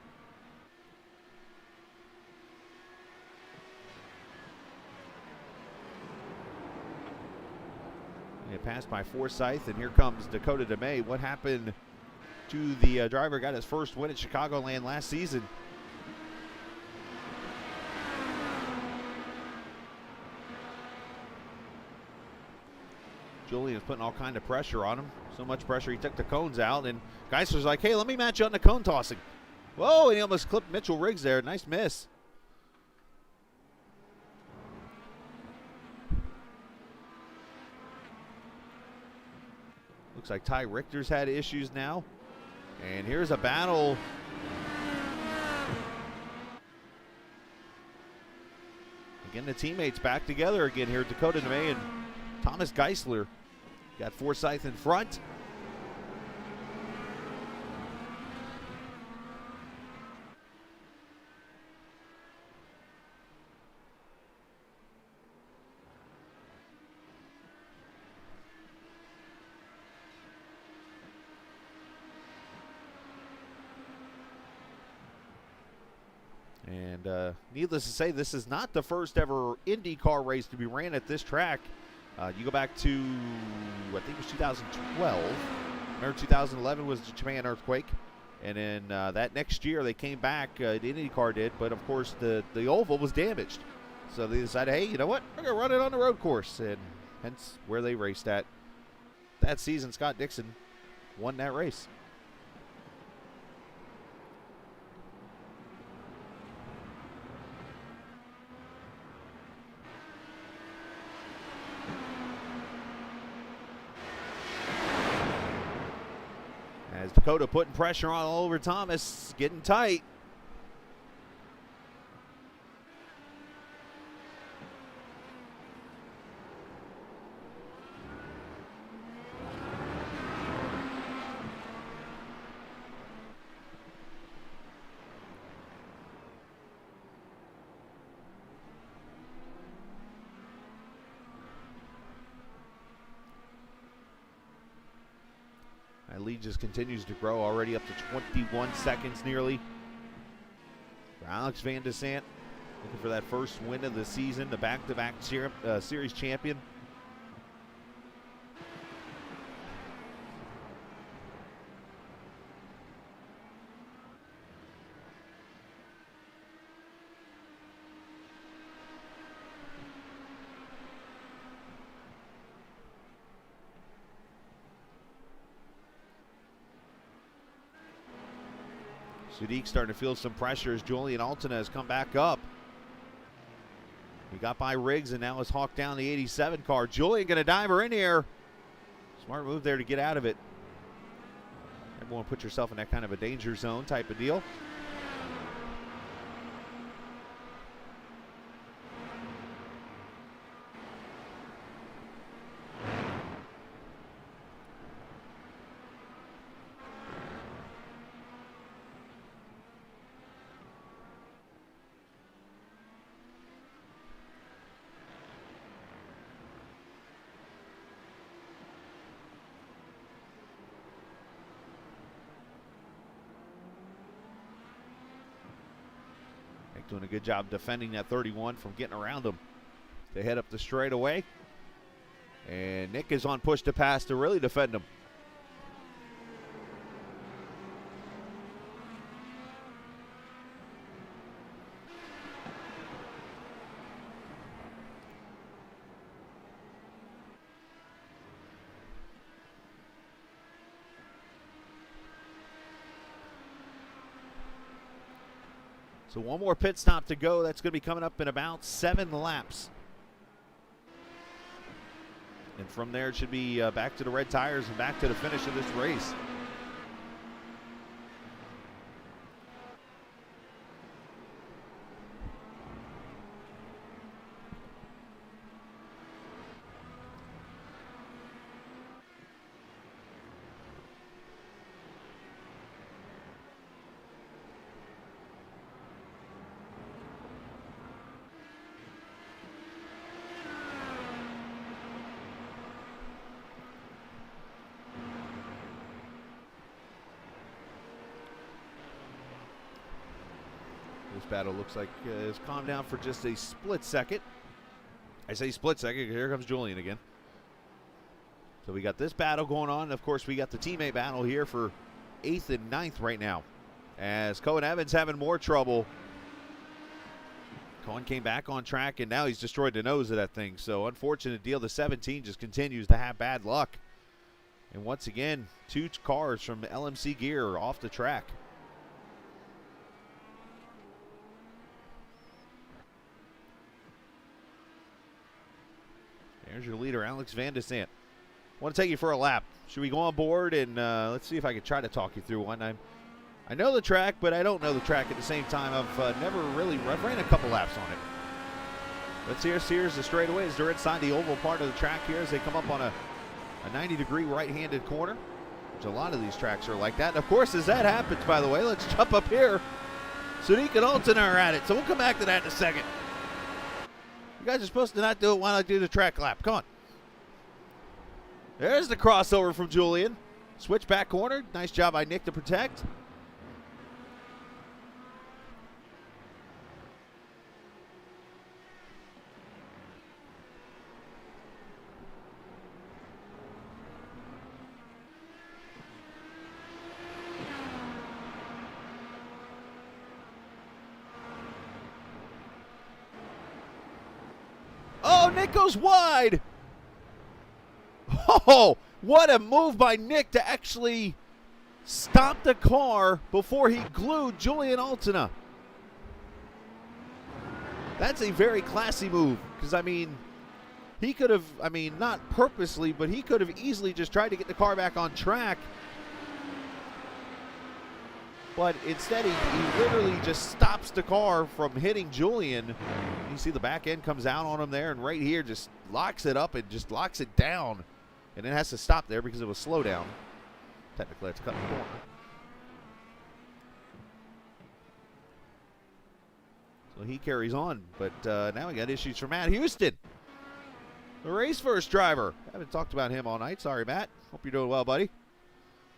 It passed by Forsyth, and here comes Dakota DeMay. What happened to the driver? Got his first win at Chicagoland last season. Julian's putting all kind of pressure on him. So much pressure, he took the cones out, and Geisler's like, hey, let me match you on the cone tossing. Whoa, and he almost clipped Mitchell Riggs there. Nice miss. Looks like Ty Richter's had issues now. And here's a battle. Again, the teammates back together again here. Dakota DeMay and Thomas Geisler. Got Forsyth in front. And needless to say, this is not the first ever IndyCar race to be ran at this track. You go back to, I think it was 2012. Remember 2011 was the Japan earthquake. And then that next year they came back, the IndyCar did, but of course the oval was damaged. So they decided, hey, you know what? We're going to run it on the road course. And hence where they raced at. That season, Scott Dixon won that race. As Dakota putting pressure on all over Thomas, getting tight. That lead just continues to grow, already up to 21 seconds nearly. For Alex Van de Sant, looking for that first win of the season, the back-to-back series champion. Sadiq starting to feel some pressure as Julian Alton has come back up. He got by Riggs and now has hawked down the 87 car. Julian going to dive her in here. Smart move there to get out of it. Everyone put yourself in that kind of a danger zone type of deal. Doing a good job defending that 31 from getting around them. They head up the straightaway. And Nick is on push to pass to really defend him. So one more pit stop to go. That's going to be coming up in about 7 laps. And from there, it should be back to the red tires and back to the finish of this race. This battle looks like has calmed down for just a split second. I say split second, here comes Julian again. So we got this battle going on. Of course, we got the teammate battle here for 8th and 9th right now. As Cohen Evans having more trouble. Cohen came back on track, and now he's destroyed the nose of that thing. So unfortunate deal. The 17 just continues to have bad luck. And once again, 2 cars from LMC Gear are off the track. There's your leader, Alex Van de Sant. I want to take you for a lap. Should we go on board and let's see if I can try to talk you through one. I know the track, but I don't know the track at the same time. I've ran a couple laps on it. Let's here's the straightaways. They're inside the oval part of the track here as they come up on a 90-degree right-handed corner, which a lot of these tracks are like that. And of course, as that happens, by the way, let's jump up here. Sadiq and Alton are at it, so we'll come back to that in a second. You guys are supposed to not do it. Why not do the track lap? Come on. There's the crossover from Julian. Switch back corner. Nice job by Nick to protect. Oh, Nick goes wide. Oh, what a move by Nick to actually stop the car before he glued Julian Alton. That's a very classy move because, I mean, he could have, not purposely, but he could have easily just tried to get the car back on track. But instead, he literally just stops the car from hitting Julian. You see the back end comes out on him there, and right here just locks it up and just locks it down. And it has to stop there because it was slow down. Technically, it's cutting the corner. So he carries on, but now we got issues for Matt Houston, the race first driver. Haven't talked about him all night. Sorry, Matt. Hope you're doing well, buddy.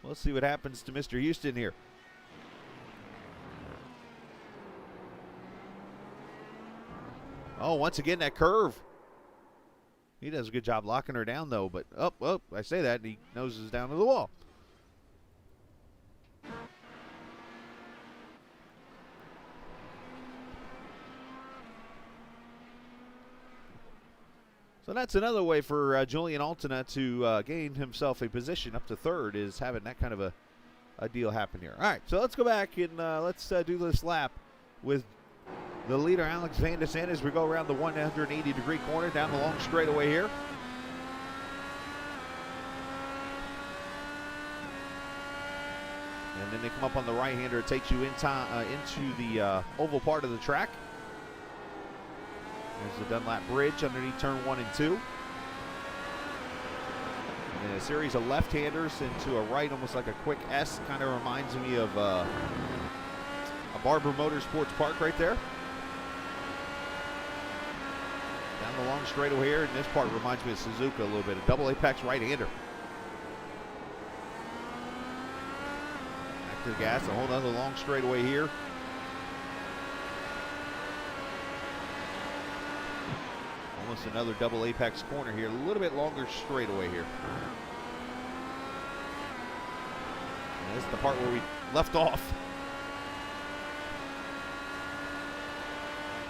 We'll see what happens to Mr. Houston here. Oh, once again, that curve. He does a good job locking her down, though. But, oh, I say that, and he noses down to the wall. So that's another way for Julian Alton to gain himself a position up to third, is having that kind of a deal happen here. All right, so let's go back and let's do this lap with the leader, Gavin Sanders. We go around the 180-degree corner down the long straightaway here. And then they come up on the right-hander. It takes you into the oval part of the track. There's the Dunlap Bridge underneath turn 1 and 2. And then a series of left-handers into a right, almost like a quick S. Kind of reminds me of a Barber Motorsports Park right there. Down the long straightaway here, and this part reminds me of Suzuka a little bit. A double apex right-hander. Back to the gas, a whole other long straightaway here. Almost another double apex corner here. A little bit longer straightaway here. And this is the part where we left off.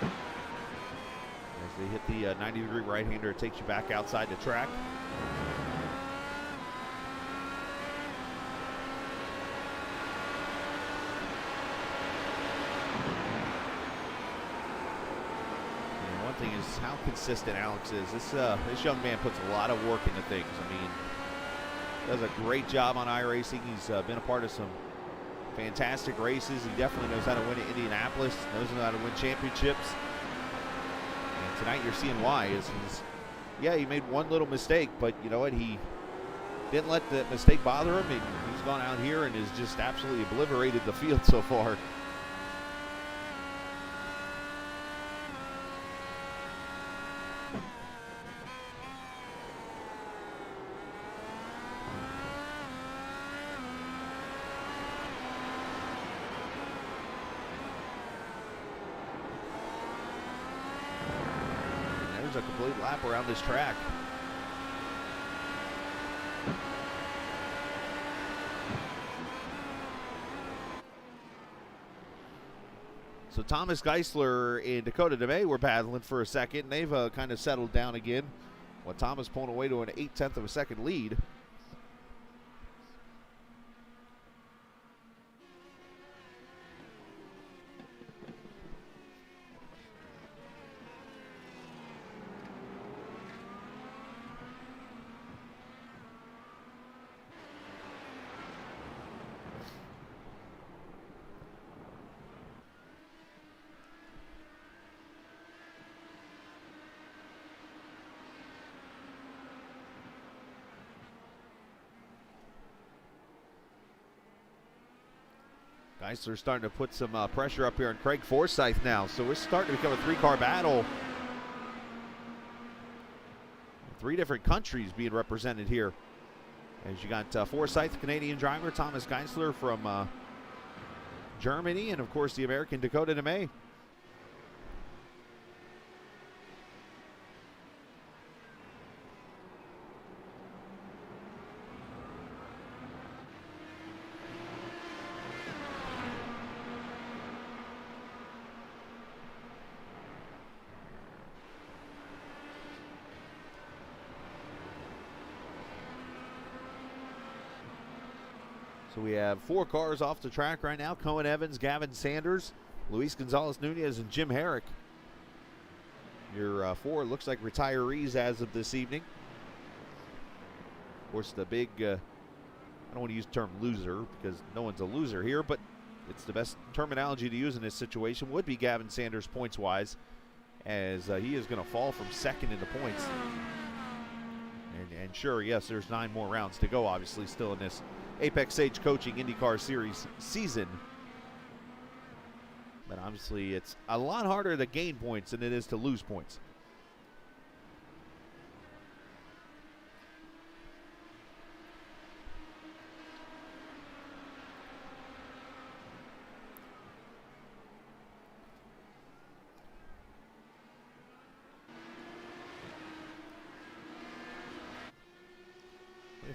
As they hit the 90-degree right-hander, it takes you back outside the track. Thing is how consistent Alex is. This young man puts a lot of work into things. I mean, does a great job on iRacing. He's been a part of some fantastic races. He definitely knows how to win at Indianapolis, knows how to win championships. And tonight you're seeing why. Yeah, he made one little mistake, but you know what? He didn't let that mistake bother him. He's gone out here and has just absolutely obliterated the field so far. A complete lap around this track. So Thomas Geisler and Dakota DeMay were battling for a second. They've kind of settled down again. Well, Thomas pulling away to an 0.8 of a second lead. Geisler's starting to put some pressure up here on Craig Forsyth now. So we're starting to become a three-car battle. 3 different countries being represented here. As you got Forsyth, the Canadian driver, Thomas Geisler from Germany, and of course the American Dakota DeMay. So we have 4 cars off the track right now. Cohen Evans, Gavin Sanders, Luis Gonzalez Nunez, and Jim Herrick. Your 4 looks like retirees as of this evening. Of course, the big, I don't want to use the term loser because no one's a loser here, but it's the best terminology to use in this situation would be Gavin Sanders points-wise, as he is going to fall from second in the points. And sure, yes, there's 9 more rounds to go, obviously, still in this Apex Sage Coaching IndyCar Series season. But obviously, it's a lot harder to gain points than it is to lose points.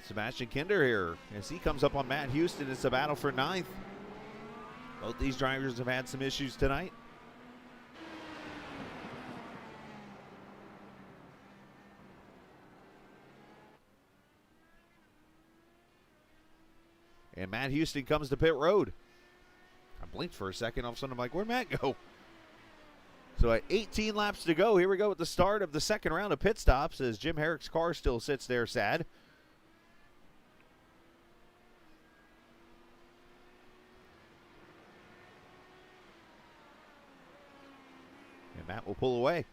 Sebastian Kinder here as he comes up on Matt Houston. It's a battle for 9th. Both these drivers have had some issues tonight. And Matt Houston comes to pit road. I blinked for a second. All of a sudden, I'm like, where'd Matt go? So at 18 laps to go, here we go at the start of the second round of pit stops as Jim Herrick's car still sits there sad. And Matt will pull away.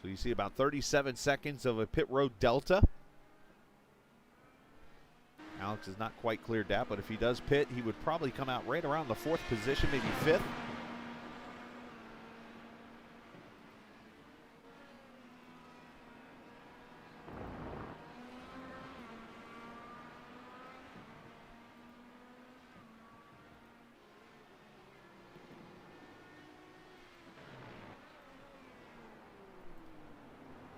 So you see about 37 seconds of a pit road delta. Alex has not quite cleared that, but if he does pit, he would probably come out right around the 4th position, maybe 5th.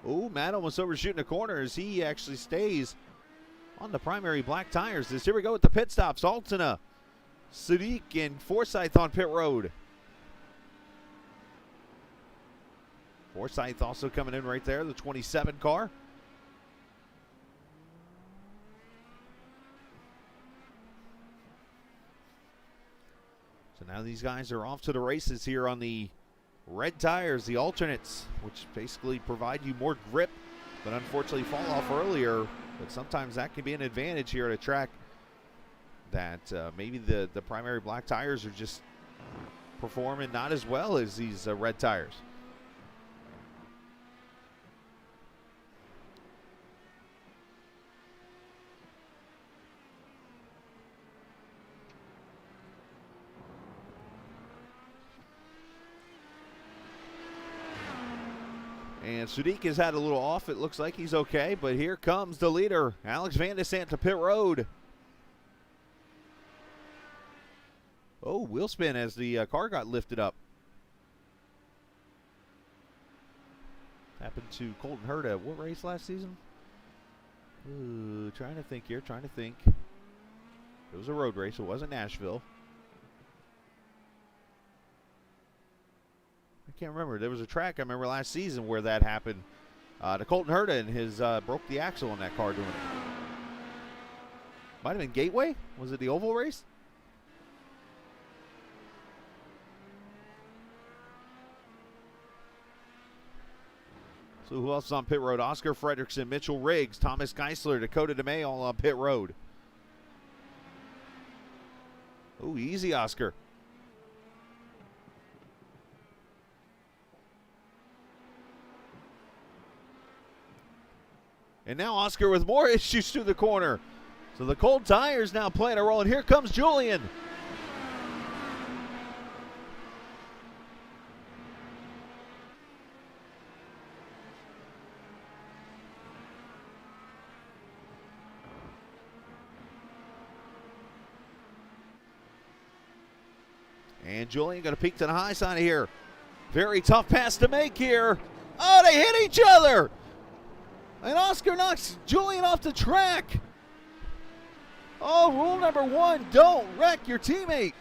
Oh, Matt almost overshooting the corner as he actually stays on the primary black tires. Here we go with the pit stops. Alton, Sadiq, and Forsyth on pit road. Forsyth also coming in right there, the 27 car. So now these guys are off to the races here on the red tires, the alternates, which basically provide you more grip, but unfortunately fall off earlier. But sometimes that can be an advantage here at a track that maybe the primary black tires are just performing not as well as these red tires. And Sadiq has had a little off. It looks like he's okay, but here comes the leader, Alex Van de Sant, to pit road. Oh, wheel spin as the car got lifted up. Happened to Colton Herta. What race last season? Ooh, trying to think here, trying to think. It was a road race. It wasn't Nashville. I can't remember. There was a track I remember last season where that happened to Colton Herta, and his broke the axle on that car doing it. Might have been Gateway. Was it the oval race? So who else is on pit road? Oscar Frederickson, Mitchell Riggs, Thomas Geisler, Dakota DeMay all on pit road. Oh, easy, Oscar. And now Oscar with more issues through the corner. So the cold tires now playing a role, and here comes Julian. And Julian going to peek to the high side of here. Very tough pass to make here. Oh, they hit each other. And Oscar knocks Julian off the track. Oh, rule number 1, don't wreck your teammate.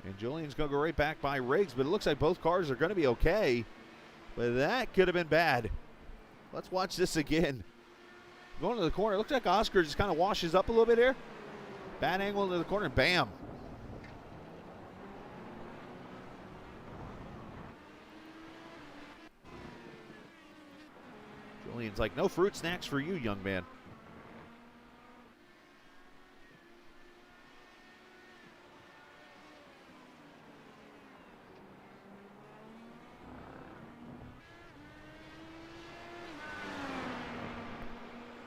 And Julian's going to go right back by Riggs, but it looks like both cars are going to be okay. But that could have been bad. Let's watch this again. Going to the corner. Looks like Oscar just kind of washes up a little bit here. Bad angle into the corner, and bam. Julian's like, no fruit snacks for you, young man.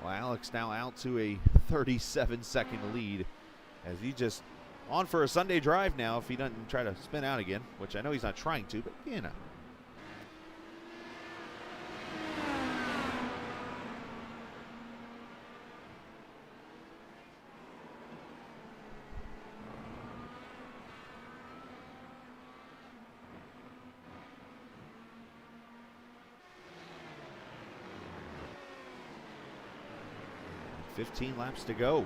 Well, Alex now out to a 37-second lead as he just on for a Sunday drive now if he doesn't try to spin out again, which I know he's not trying to, but you know. $15 laps to go.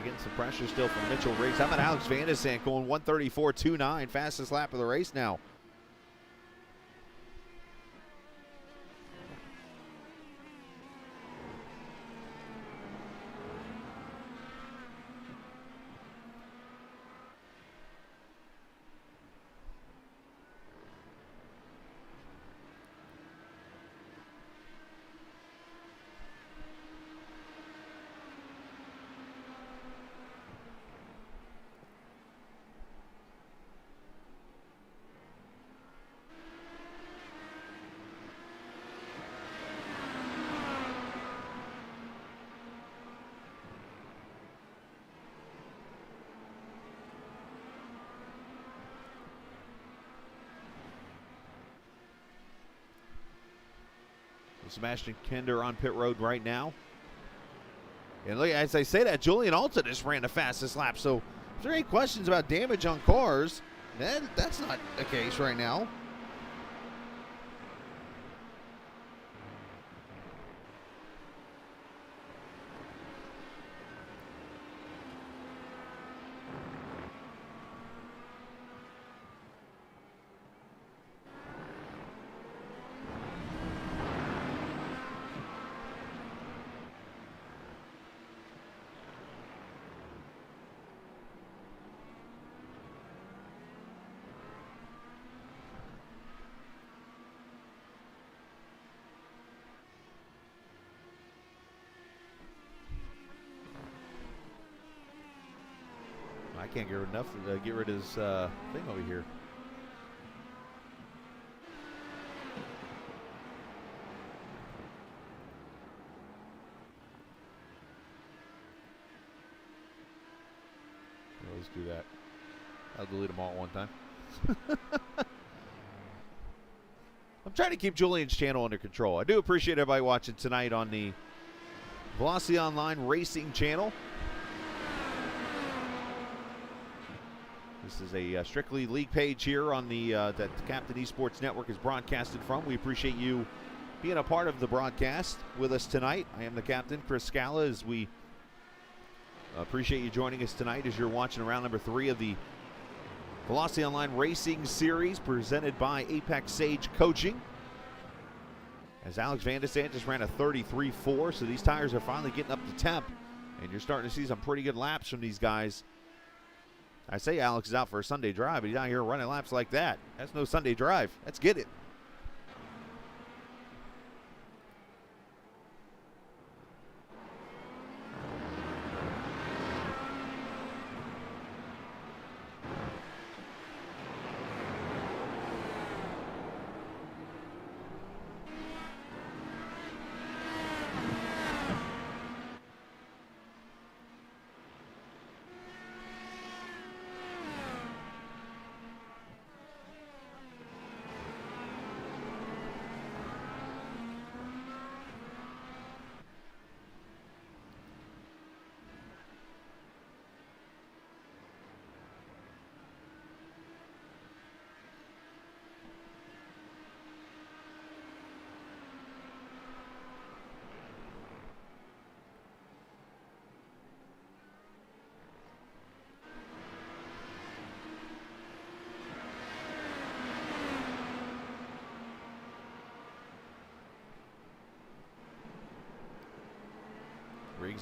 Getting some pressure still from Mitchell Riggs. How about Alex Van de Zandt going 1:34.29, fastest lap of the race now. Sebastian Kinder on pit road right now. And look, as I say that, Julian Alton just ran the fastest lap. So if there are any questions about damage on cars, that's not the case right now. I can't get rid of this thing over here. Let's do that. I'll delete them all at one time. I'm trying to keep Julian's channel under control. I do appreciate everybody watching tonight on the Velocity Online Racing channel. This is a strictly league page here on the that the Captain Esports Network is broadcasted from. We appreciate you being a part of the broadcast with us tonight. I am the captain, Chris Scala, as we appreciate you joining us tonight as you're watching round number 3 of the Velocity Online Racing Series presented by Apex Sage Coaching. As Alex Van de Zandt just ran a 33.4, so these tires are finally getting up to temp, and you're starting to see some pretty good laps from these guys. I say Alex is out for a Sunday drive, but he's out here running laps like that. That's no Sunday drive. Let's get it.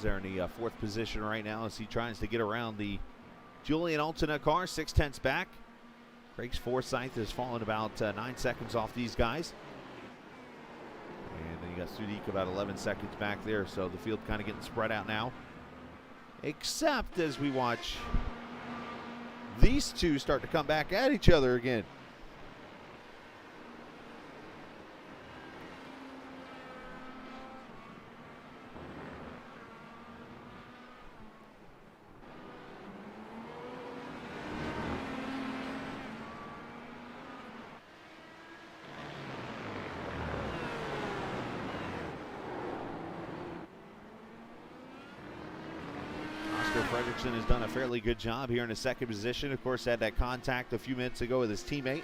Sanders there in the fourth position right now as he tries to get around the Julian Alton car, 6/10 back. Craig's Forsyth has fallen about 9 seconds off these guys. And then you got Sudik about 11 seconds back there, so the field kind of getting spread out now. Except as we watch these two start to come back at each other again. Frederickson has done a fairly good job here in the second position. Of course, had that contact a few minutes ago with his teammate.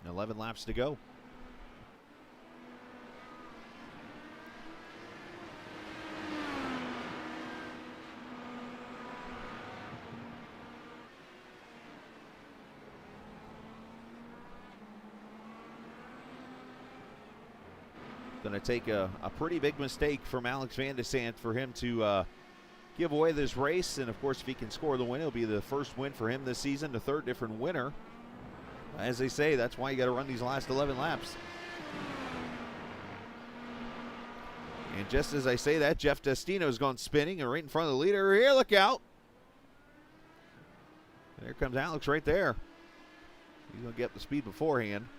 And 11 laps to go. Going to take a pretty big mistake from Alex Van de Sant for him to give away this race. And of course, if he can score the win, it'll be the first win for him this season, the third different winner. As they say, that's why you got to run these last 11 laps. And just as I say that, Jeff Destino's gone spinning and right in front of the leader. Here, look out. There comes Alex right there. He's going to get the speed beforehand.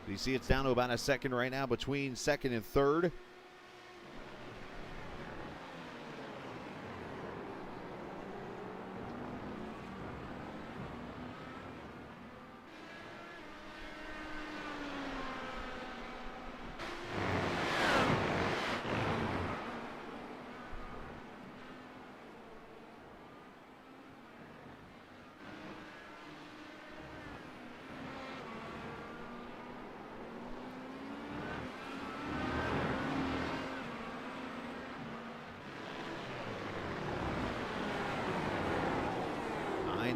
You see it's down to about a second right now between second and third.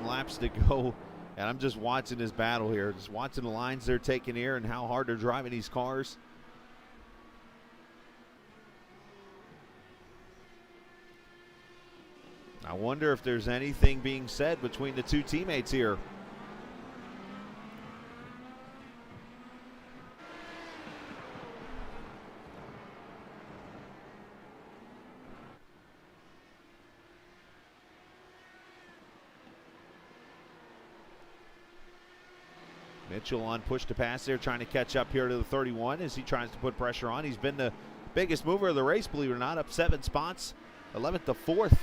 Laps to go, and I'm just watching this battle here, just watching the lines they're taking here and how hard they're driving these cars. I wonder if there's anything being said between the two teammates here. Mitchell on push to pass there, trying to catch up here to the 31 as he tries to put pressure on. He's been the biggest mover of the race, believe it or not, up 7 spots, 11th to 4th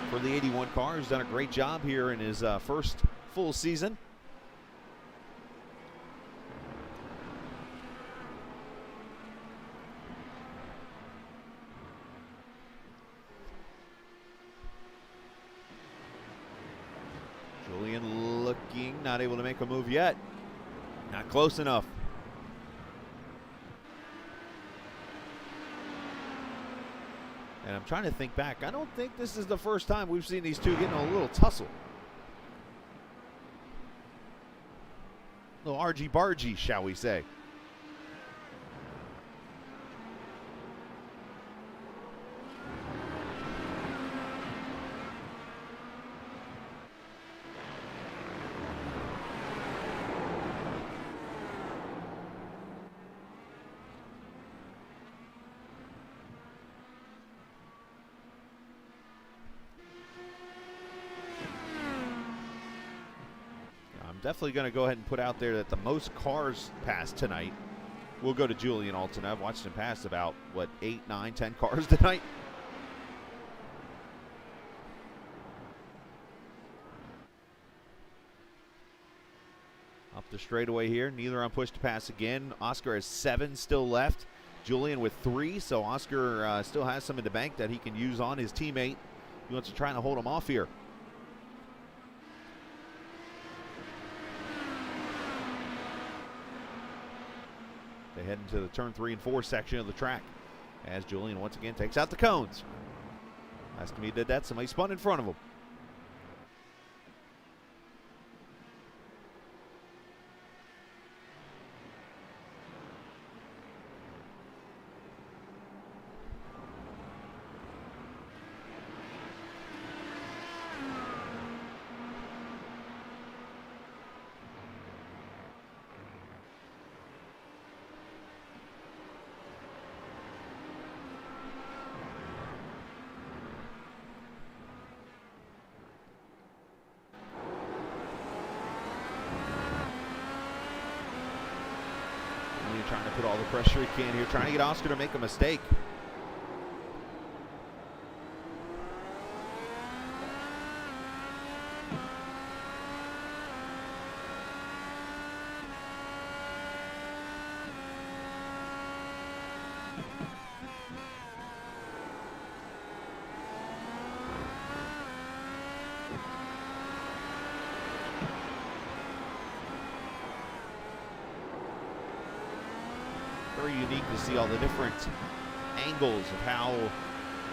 for the 81 car. He's done a great job here in his first full season. Julian looking, not able to make a move yet. Not Not close enough. And I'm trying to think back. I don't think this is the first time we've seen these two getting a little tussle. A little argy-bargy, shall we say. Definitely going to go ahead and put out there that the most cars passed tonight will go to Julian Alton. I've watched him pass about, what, 8, 9, 10 cars tonight. Up the straightaway here. Neither on push to pass again. Oscar has 7 still left. Julian with 3, so Oscar still has some in the bank that he can use on his teammate. He wants to try and hold him off here. They head into the turn 3 and 4 section of the track as Julian once again takes out the cones. Last time he did that, somebody spun in front of him. Trying to put all the pressure he can here, trying to get Oscar to make a mistake. Very unique to see all the different angles of how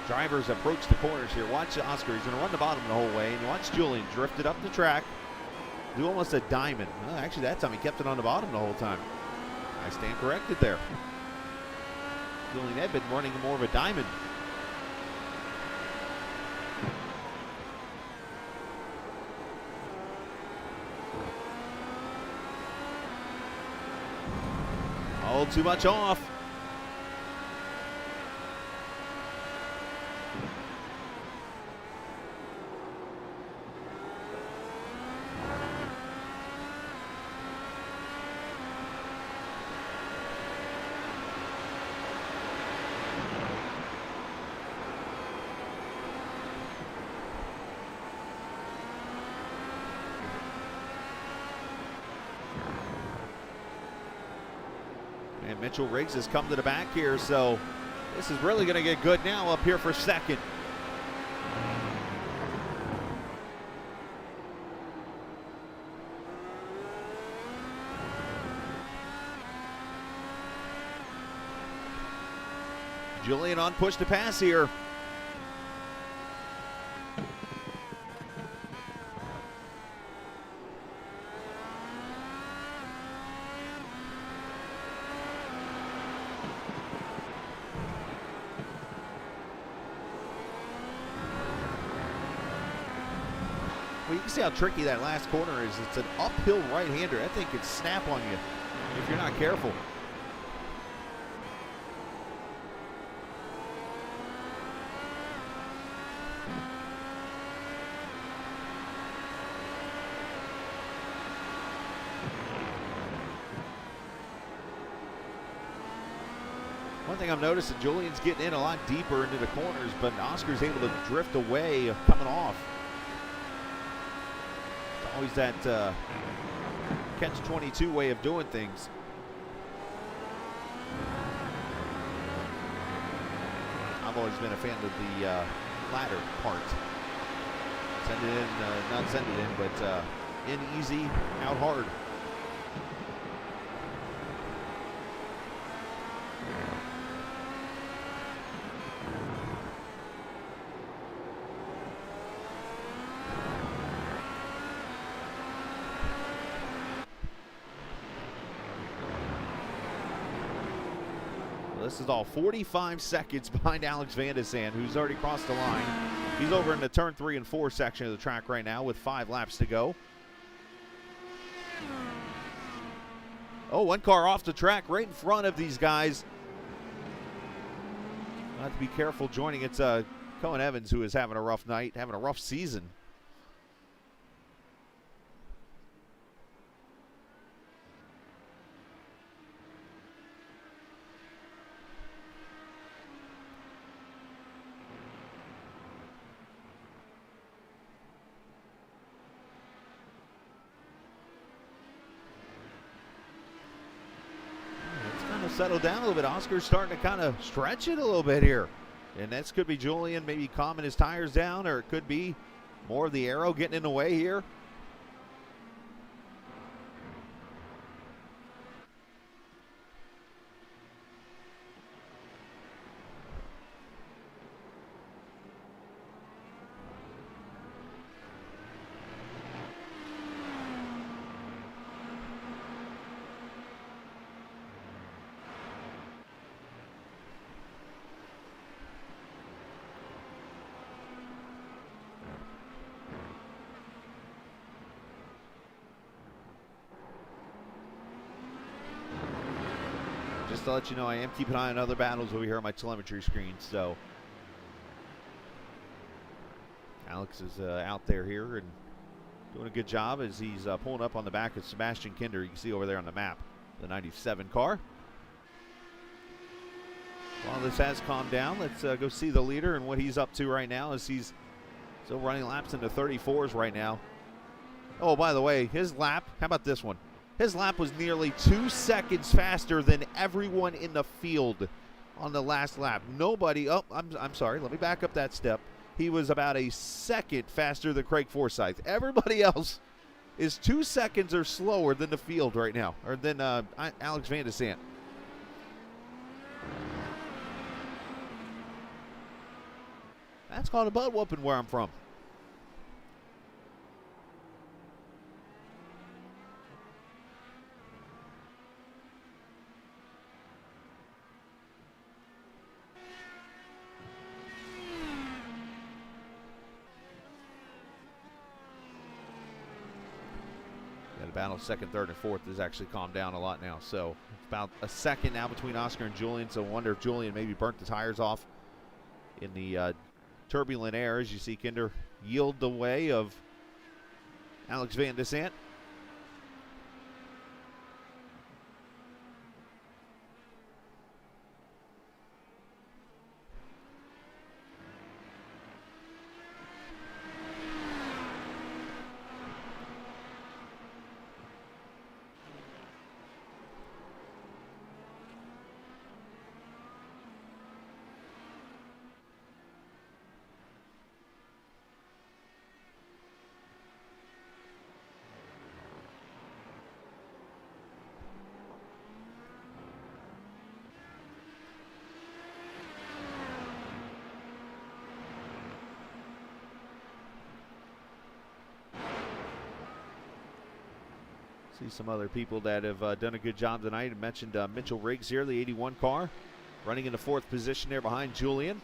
drivers approach the corners here. Watch Oscar, he's going to run the bottom the whole way, and you watch Julian drift it up the track, do almost a diamond. Well, actually, that time he kept it on the bottom the whole time. I stand corrected there. Julian had been running more of a diamond. Oh, too much off. And Mitchell Riggs has come to the back here, so this is really going to get good now up here for second. Julian on push to pass here. Well, you can see how tricky that last corner is. It's an uphill right-hander. That thing could snap on you if you're not careful. One thing I'm noticing, Julian's getting in a lot deeper into the corners, but Oscar's able to drift away coming off. Always that catch-22 way of doing things. I've always been a fan of the latter part. Send it in, not send it in, but in easy, out hard. This is all 45 seconds behind Alex Van de Sande, who's already crossed the line. He's over in the turn 3 and 4 section of the track right now with 5 laps to go. Oh, one car off the track right in front of these guys. Have to be careful joining. It's Cohen Evans, who is having a rough night, having a rough season. Settle down a little bit. Oscar's starting to kind of stretch it a little bit here. And this could be Julian maybe calming his tires down, or it could be more of the aero getting in the way here. Just to let you know, I am keeping an eye on other battles over here on my telemetry screen. So Alex is out there here and doing a good job as he's pulling up on the back of Sebastian Kinder. You can see over there on the map, the 97 car. While this has calmed down, let's go see the leader and what he's up to right now, as he's still running laps into 34s right now. Oh, by the way, his lap, how about this one? His lap was nearly 2 seconds faster than everyone in the field on the last lap. Nobody, oh, I'm sorry, let me back up that step. He was about a second faster than Craig Forsyth. Everybody else is 2 seconds or slower than the field right now, or than Alex Van de Sande. That's called a butt whooping where I'm from. Battle second, third, and fourth has actually calmed down a lot now. So it's about a second now between Oscar and Julian. So I wonder if Julian maybe burnt the tires off in the turbulent air, as you see Kinder yield the way of Alex Van de Sande. See some other people that have done a good job tonight. I mentioned Mitchell Riggs here, the 81 car, running in the 4th position there behind Julian.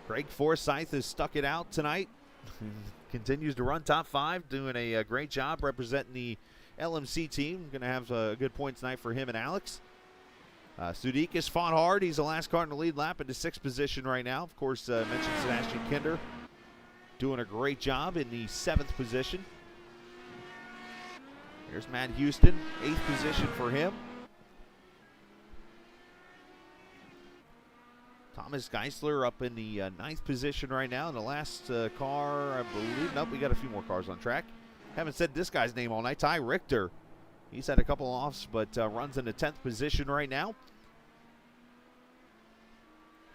Craig Forsyth has stuck it out tonight. Continues to run top 5, doing a great job representing the LMC team. Going to have a good point tonight for him and Alex. Sudikis fought hard. He's the last car in the lead lap into 6th position right now. Of course, mentioned Sebastian Kinder doing a great job in the 7th position. Here's Matt Houston, 8th position for him. Thomas Geisler up in the 9th position right now. In the last car, I believe, nope, we got a few more cars on track. Haven't said this guy's name all night. Ty Richter. He's had a couple offs, but runs in the 10th position right now.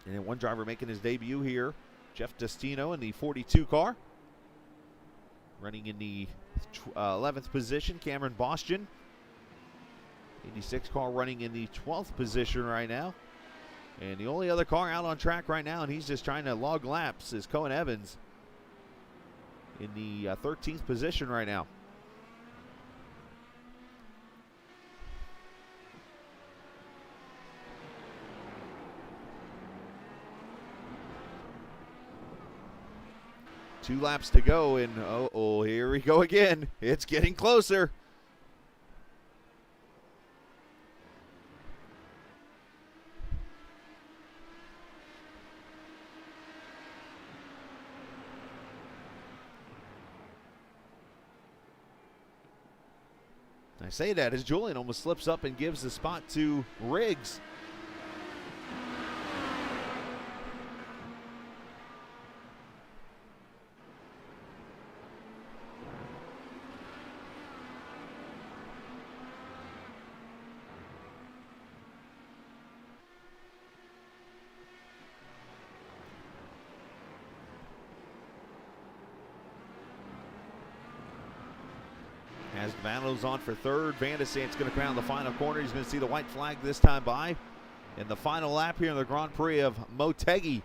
And then one driver making his debut here, Jeff Destino in the 42 car. Running in the 11th position, Cameron Boston. 86 car running in the 12th position right now. And the only other car out on track right now, and he's just trying to log laps, is Cohen Evans in the 13th position right now. 2 laps to go, and oh, here we go again. It's getting closer. I say that as Julian almost slips up and gives the spot to Riggs. As Vanlo's on for third, Van de Sant's going to crown the final corner. He's going to see the white flag this time by in the final lap here in the Grand Prix of Motegi.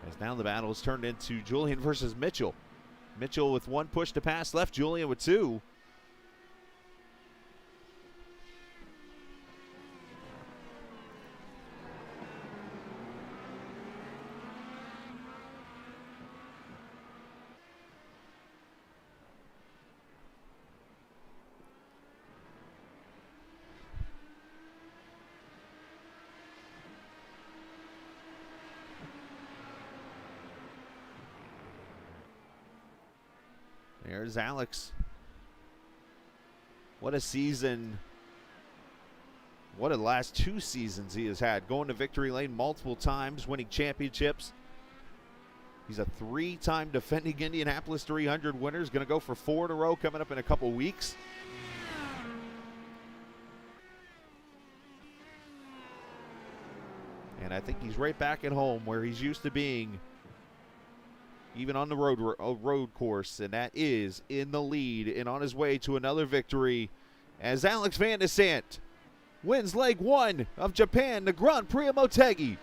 As now the battle is turned into Julian versus Mitchell. Mitchell with 1 push to pass left, Julian with 2. There's Alex. What a season. What a last 2 seasons he has had. Going to victory lane multiple times, winning championships. He's a 3-time defending Indianapolis 300 winner. He's going to go for 4 in a row coming up in a couple weeks. And I think he's right back at home where he's used to being, even on the road course, and that is in the lead and on his way to another victory as Alex Van de Sant wins leg 1 of Japan, the Grand Prix of Motegi.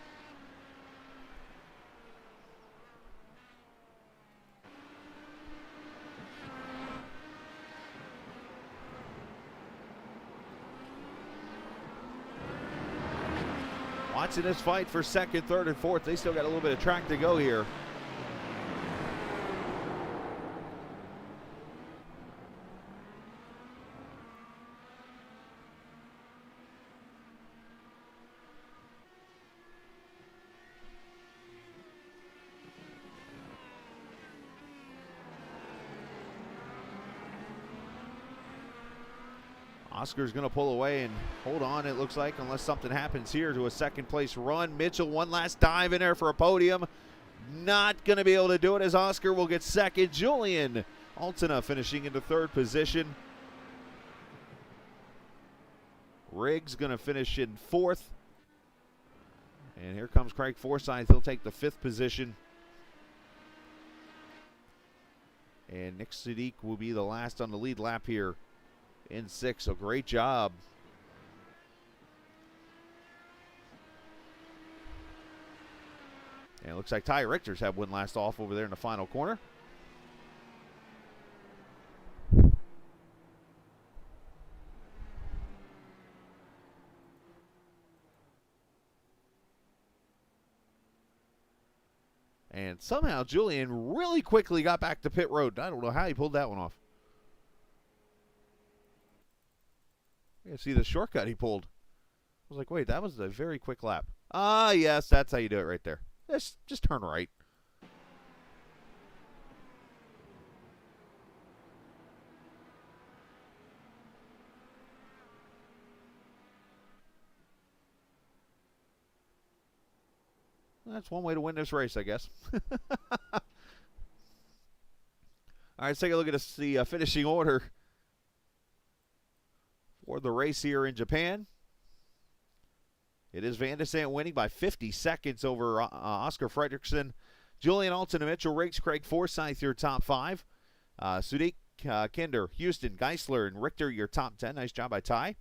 Watching this fight for second, third, and fourth. They still got a little bit of track to go here. Oscar's going to pull away and hold on, it looks like, unless something happens here, to a second place run. Mitchell, one last dive in there for a podium. Not going to be able to do it as Oscar will get second. Julian Alton finishing into third position. Riggs going to finish in fourth. And here comes Craig Forsyth. He'll take the 5th position. And Nick Sadiq will be the last on the lead lap here in 6th. So great job. And it looks like Ty Richter's had one last off over there in the final corner. And somehow Julian really quickly got back to pit road. I don't know how he pulled that one off. You see the shortcut he pulled. I was like, wait, that was a very quick lap. Ah, yes, that's how you do it right there. Just turn right. That's one way to win this race, I guess. All right, let's take a look at the finishing order for the race here in Japan. It is Van de Sant winning by 50 seconds over Oscar Frederickson. Julian Alton and Mitchell Riggs, Craig Forsyth, your top 5. Sadiq, Kinder, Houston, Geisler, and Richter, your top 10. Nice job by Ty.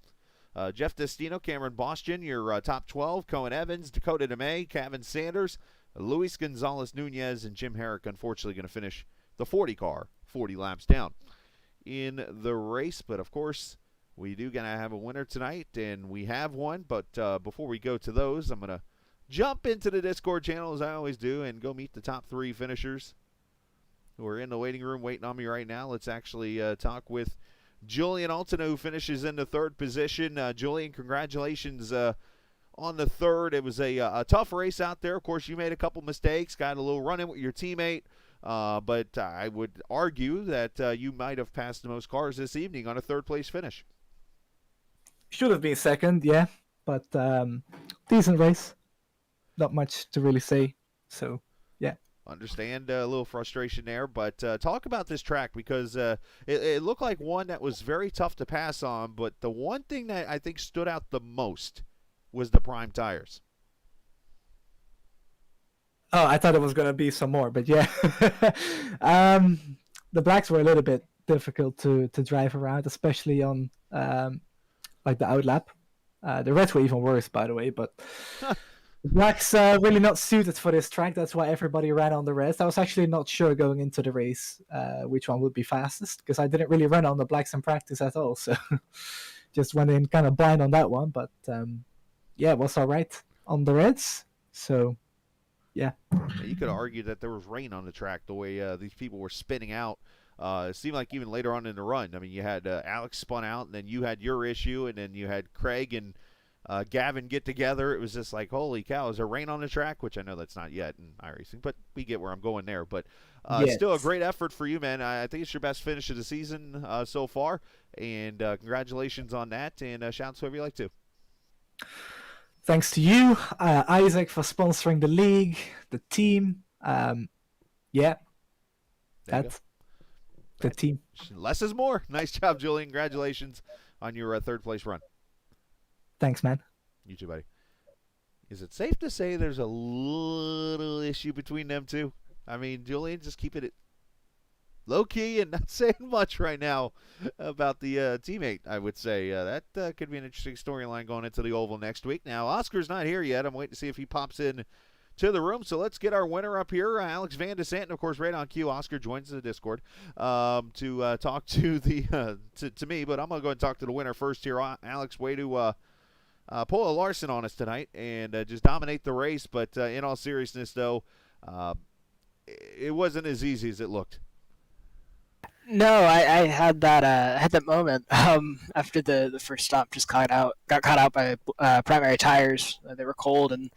Jeff Destino, Cameron Boston, your top 12. Cohen Evans, Dakota DeMay, Gavin Sanders, Luis Gonzalez-Nunez, and Jim Herrick, unfortunately, going to finish the 40 car 40 laps down in the race. But, of course, we do going to have a winner tonight, and we have one. But before we go to those, I'm going to jump into the Discord channel, as I always do, and go meet the top 3 finishers who are in the waiting room waiting on me right now. Let's actually talk with Julian Alton, who finishes in the 3rd position. Julian, congratulations on the 3rd. It was a tough race out there. Of course, you made a couple mistakes, got a little run-in with your teammate, but I would argue that you might have passed the most cars this evening on a 3rd-place finish. Should have been 2nd, yeah, but decent race. Not much to really say, so yeah. Understand a little frustration there, but talk about this track, because it looked like one that was very tough to pass on, but the one thing that I think stood out the most was the prime tires. Oh, I thought it was going to be some more, but yeah. The blacks were a little bit difficult to drive around, especially on like the outlap. The reds were even worse, by the way, but the blacks really not suited for this track. That's why everybody ran on the reds. I was actually not sure going into the race which one would be fastest, because I didn't really run on the blacks in practice at all. So just went in kind of blind on that one. But yeah, it was all right on the reds. So yeah. You could argue that there was rain on the track, the way these people were spinning out. It seemed like even later on in the run, I mean, you had Alex spun out, and then you had your issue, and then you had Craig and Gavin get together. It was just like, holy cow, is there rain on the track? Which I know that's not yet in iRacing, but we get where I'm going there. But yes. Still a great effort for you, man. I think it's your best finish of the season so far, and congratulations on that, and shout out to whoever you like to. Thanks to you, Isaac, for sponsoring the league, the team. Yeah, that's the team. Less is more. Nice job, Julian. Congratulations on your 3rd-place run. Thanks, man. You too, buddy. Is it safe to say there's a little issue between them two? I mean, Julian, just keeping it low-key and not saying much right now about the teammate, I would say. That could be an interesting storyline going into the Oval next week. Now, Oscar's not here yet. I'm waiting to see if he pops in to the room. So let's get our winner up here, Alex Van Desant, and of course, right on cue, Oscar joins the Discord to talk to the to me. But I'm gonna go and talk to the winner first here. Alex, way to pull a Larson on us tonight and just dominate the race. But in all seriousness, though, it wasn't as easy as it looked. No, I had that moment after the first stop. Just got caught out by primary tires. They were cold and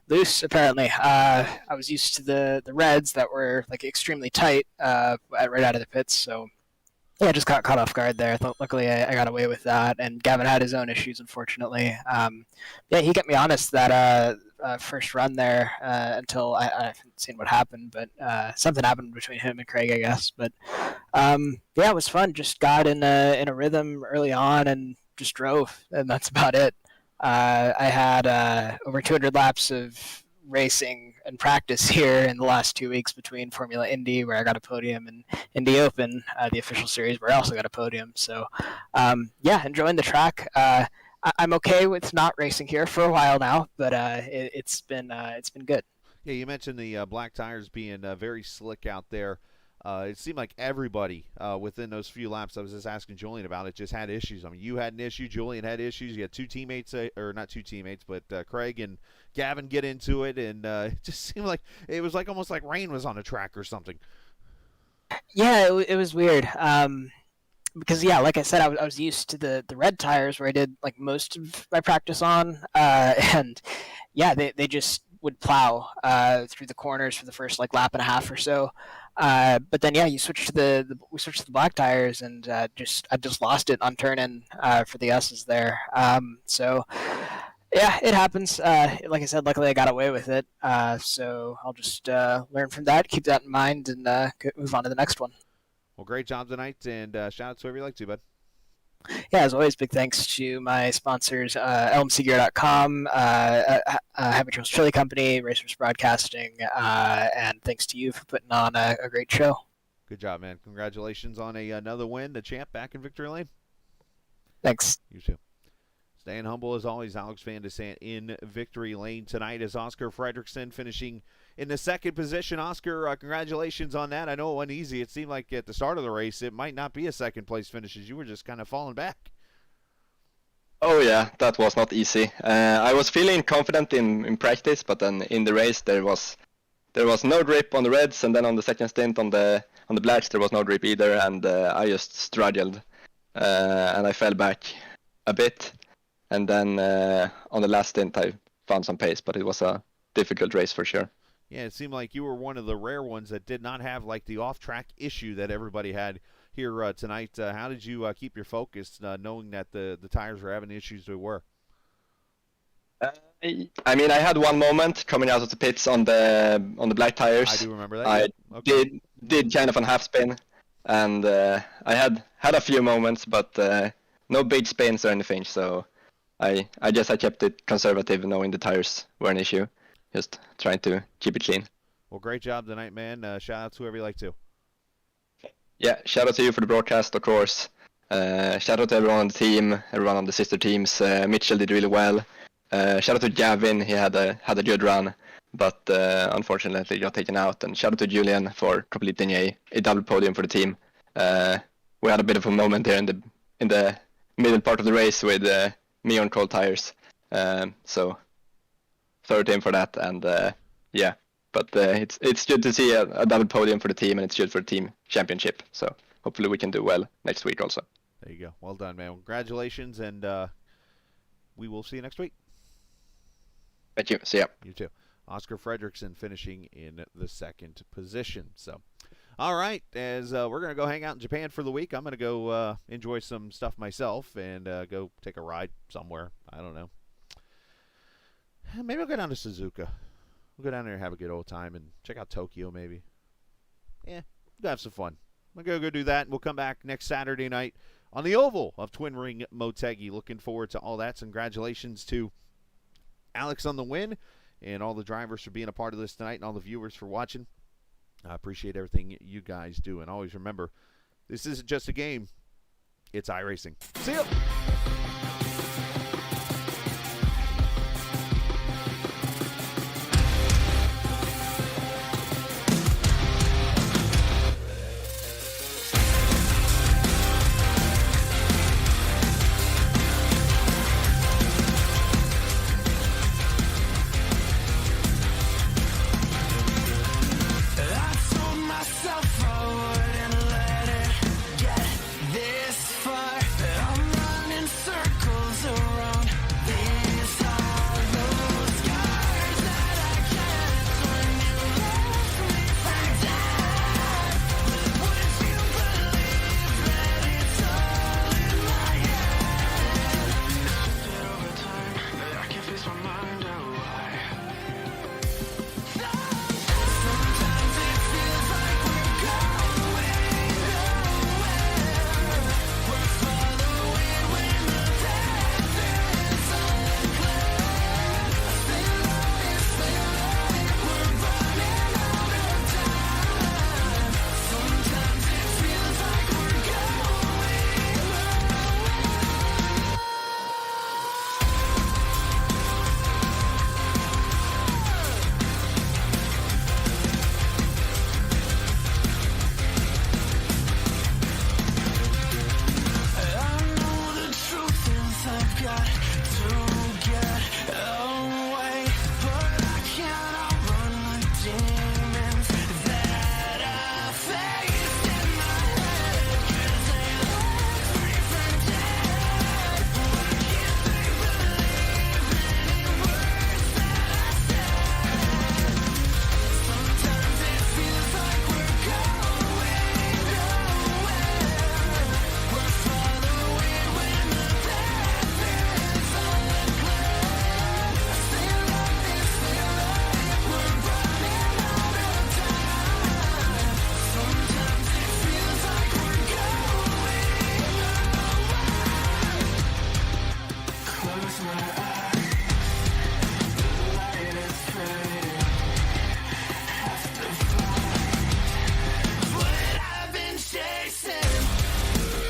loose. Apparently, I was used to the reds that were like extremely tight right out of the pits. So yeah, I just got caught off guard there. Luckily, I got away with that. And Gavin had his own issues, unfortunately. Yeah, he kept me honest that first run there until I haven't seen what happened, but something happened between him and Craig, I guess. But yeah, it was fun. Just got in a rhythm early on and just drove, and that's about it. I had over 200 laps of racing and practice here in the last 2 weeks between Formula Indy, where I got a podium, and Indy Open, the official series, where I also got a podium. So yeah, enjoying the track. I'm okay with not racing here for a while now, but it's been good. Yeah, you mentioned the black tires being very slick out there. It seemed like everybody within those few laps, I was just asking Julian about it, just had issues. I mean, you had an issue, Julian had issues. You had two teammates, or not two teammates, but Craig and Gavin get into it, and it just seemed like it was like almost like rain was on the track or something. Yeah, it was weird. Because yeah, like I said, I was used to the red tires where I did like most of my practice on, and yeah, they just would plow through the corners for the first like lap and a half or so. But then yeah, we switched to the black tires, and I just lost it on turn-in for the S's there. So yeah, it happens. Like I said, luckily I got away with it. So I'll just learn from that, keep that in mind, and move on to the next one. Well, great job tonight, and shout out to whoever you like to, bud. Yeah, as always, big thanks to my sponsors, elmcgear.com, Happy Trails Chili Company, Racers Broadcasting, and thanks to you for putting on a great show. Good job, man. Congratulations on another win, the champ back in victory lane. Thanks. You too. Staying humble as always, Alex Van de Sant in victory lane tonight as Oscar Frederickson finishing in the second position. Oscar, congratulations on that. I know it wasn't easy. It seemed like at the start of the race it might not be a second place finish as you were just kind of falling back. Oh yeah, that was not easy. I was feeling confident in practice, but then in the race there was no grip on the reds, and then on the second stint on the blacks there was no grip either, and I just struggled, and I fell back a bit, and then on the last stint I found some pace, but it was a difficult race for sure. Yeah, it seemed like you were one of the rare ones that did not have like the off-track issue that everybody had here tonight. How did you keep your focus, knowing that the tires were having issues they were? I mean, I had one moment coming out of the pits on the black tires. I do remember that. I Okay. did kind of a half spin, and I had a few moments, but no big spins or anything. So I guess I kept it conservative, knowing the tires were an issue. Just trying to keep it clean. Well, great job tonight, man. Shout out to whoever you like to. Yeah, shout out to you for the broadcast, of course. Shout out to everyone on the team, everyone on the sister teams. Mitchell did really well. Shout out to Gavin, he had a good run, but unfortunately got taken out. And shout out to Julian for completing a double podium for the team. We had a bit of a moment there in the middle part of the race with me on cold tires. So sorry to him for that, and yeah. But it's good to see a double podium for the team, and it's good for the team championship. So hopefully we can do well next week also. There you go. Well done, man. Congratulations, and we will see you next week. Thank you. See ya. You too. Oscar Frederickson finishing in the second position. So, all right, as we're going to go hang out in Japan for the week, I'm going to go enjoy some stuff myself and go take a ride somewhere. I don't know. Maybe I'll go down to Suzuka. We'll go down there and have a good old time and check out Tokyo maybe. Yeah, we'll have some fun. I'm going to go do that, and we'll come back next Saturday night on the oval of Twin Ring Motegi. Looking forward to all that. Congratulations to Alex on the win, and all the drivers for being a part of this tonight, and all the viewers for watching. I appreciate everything you guys do, and always remember, this isn't just a game, it's iRacing. See ya!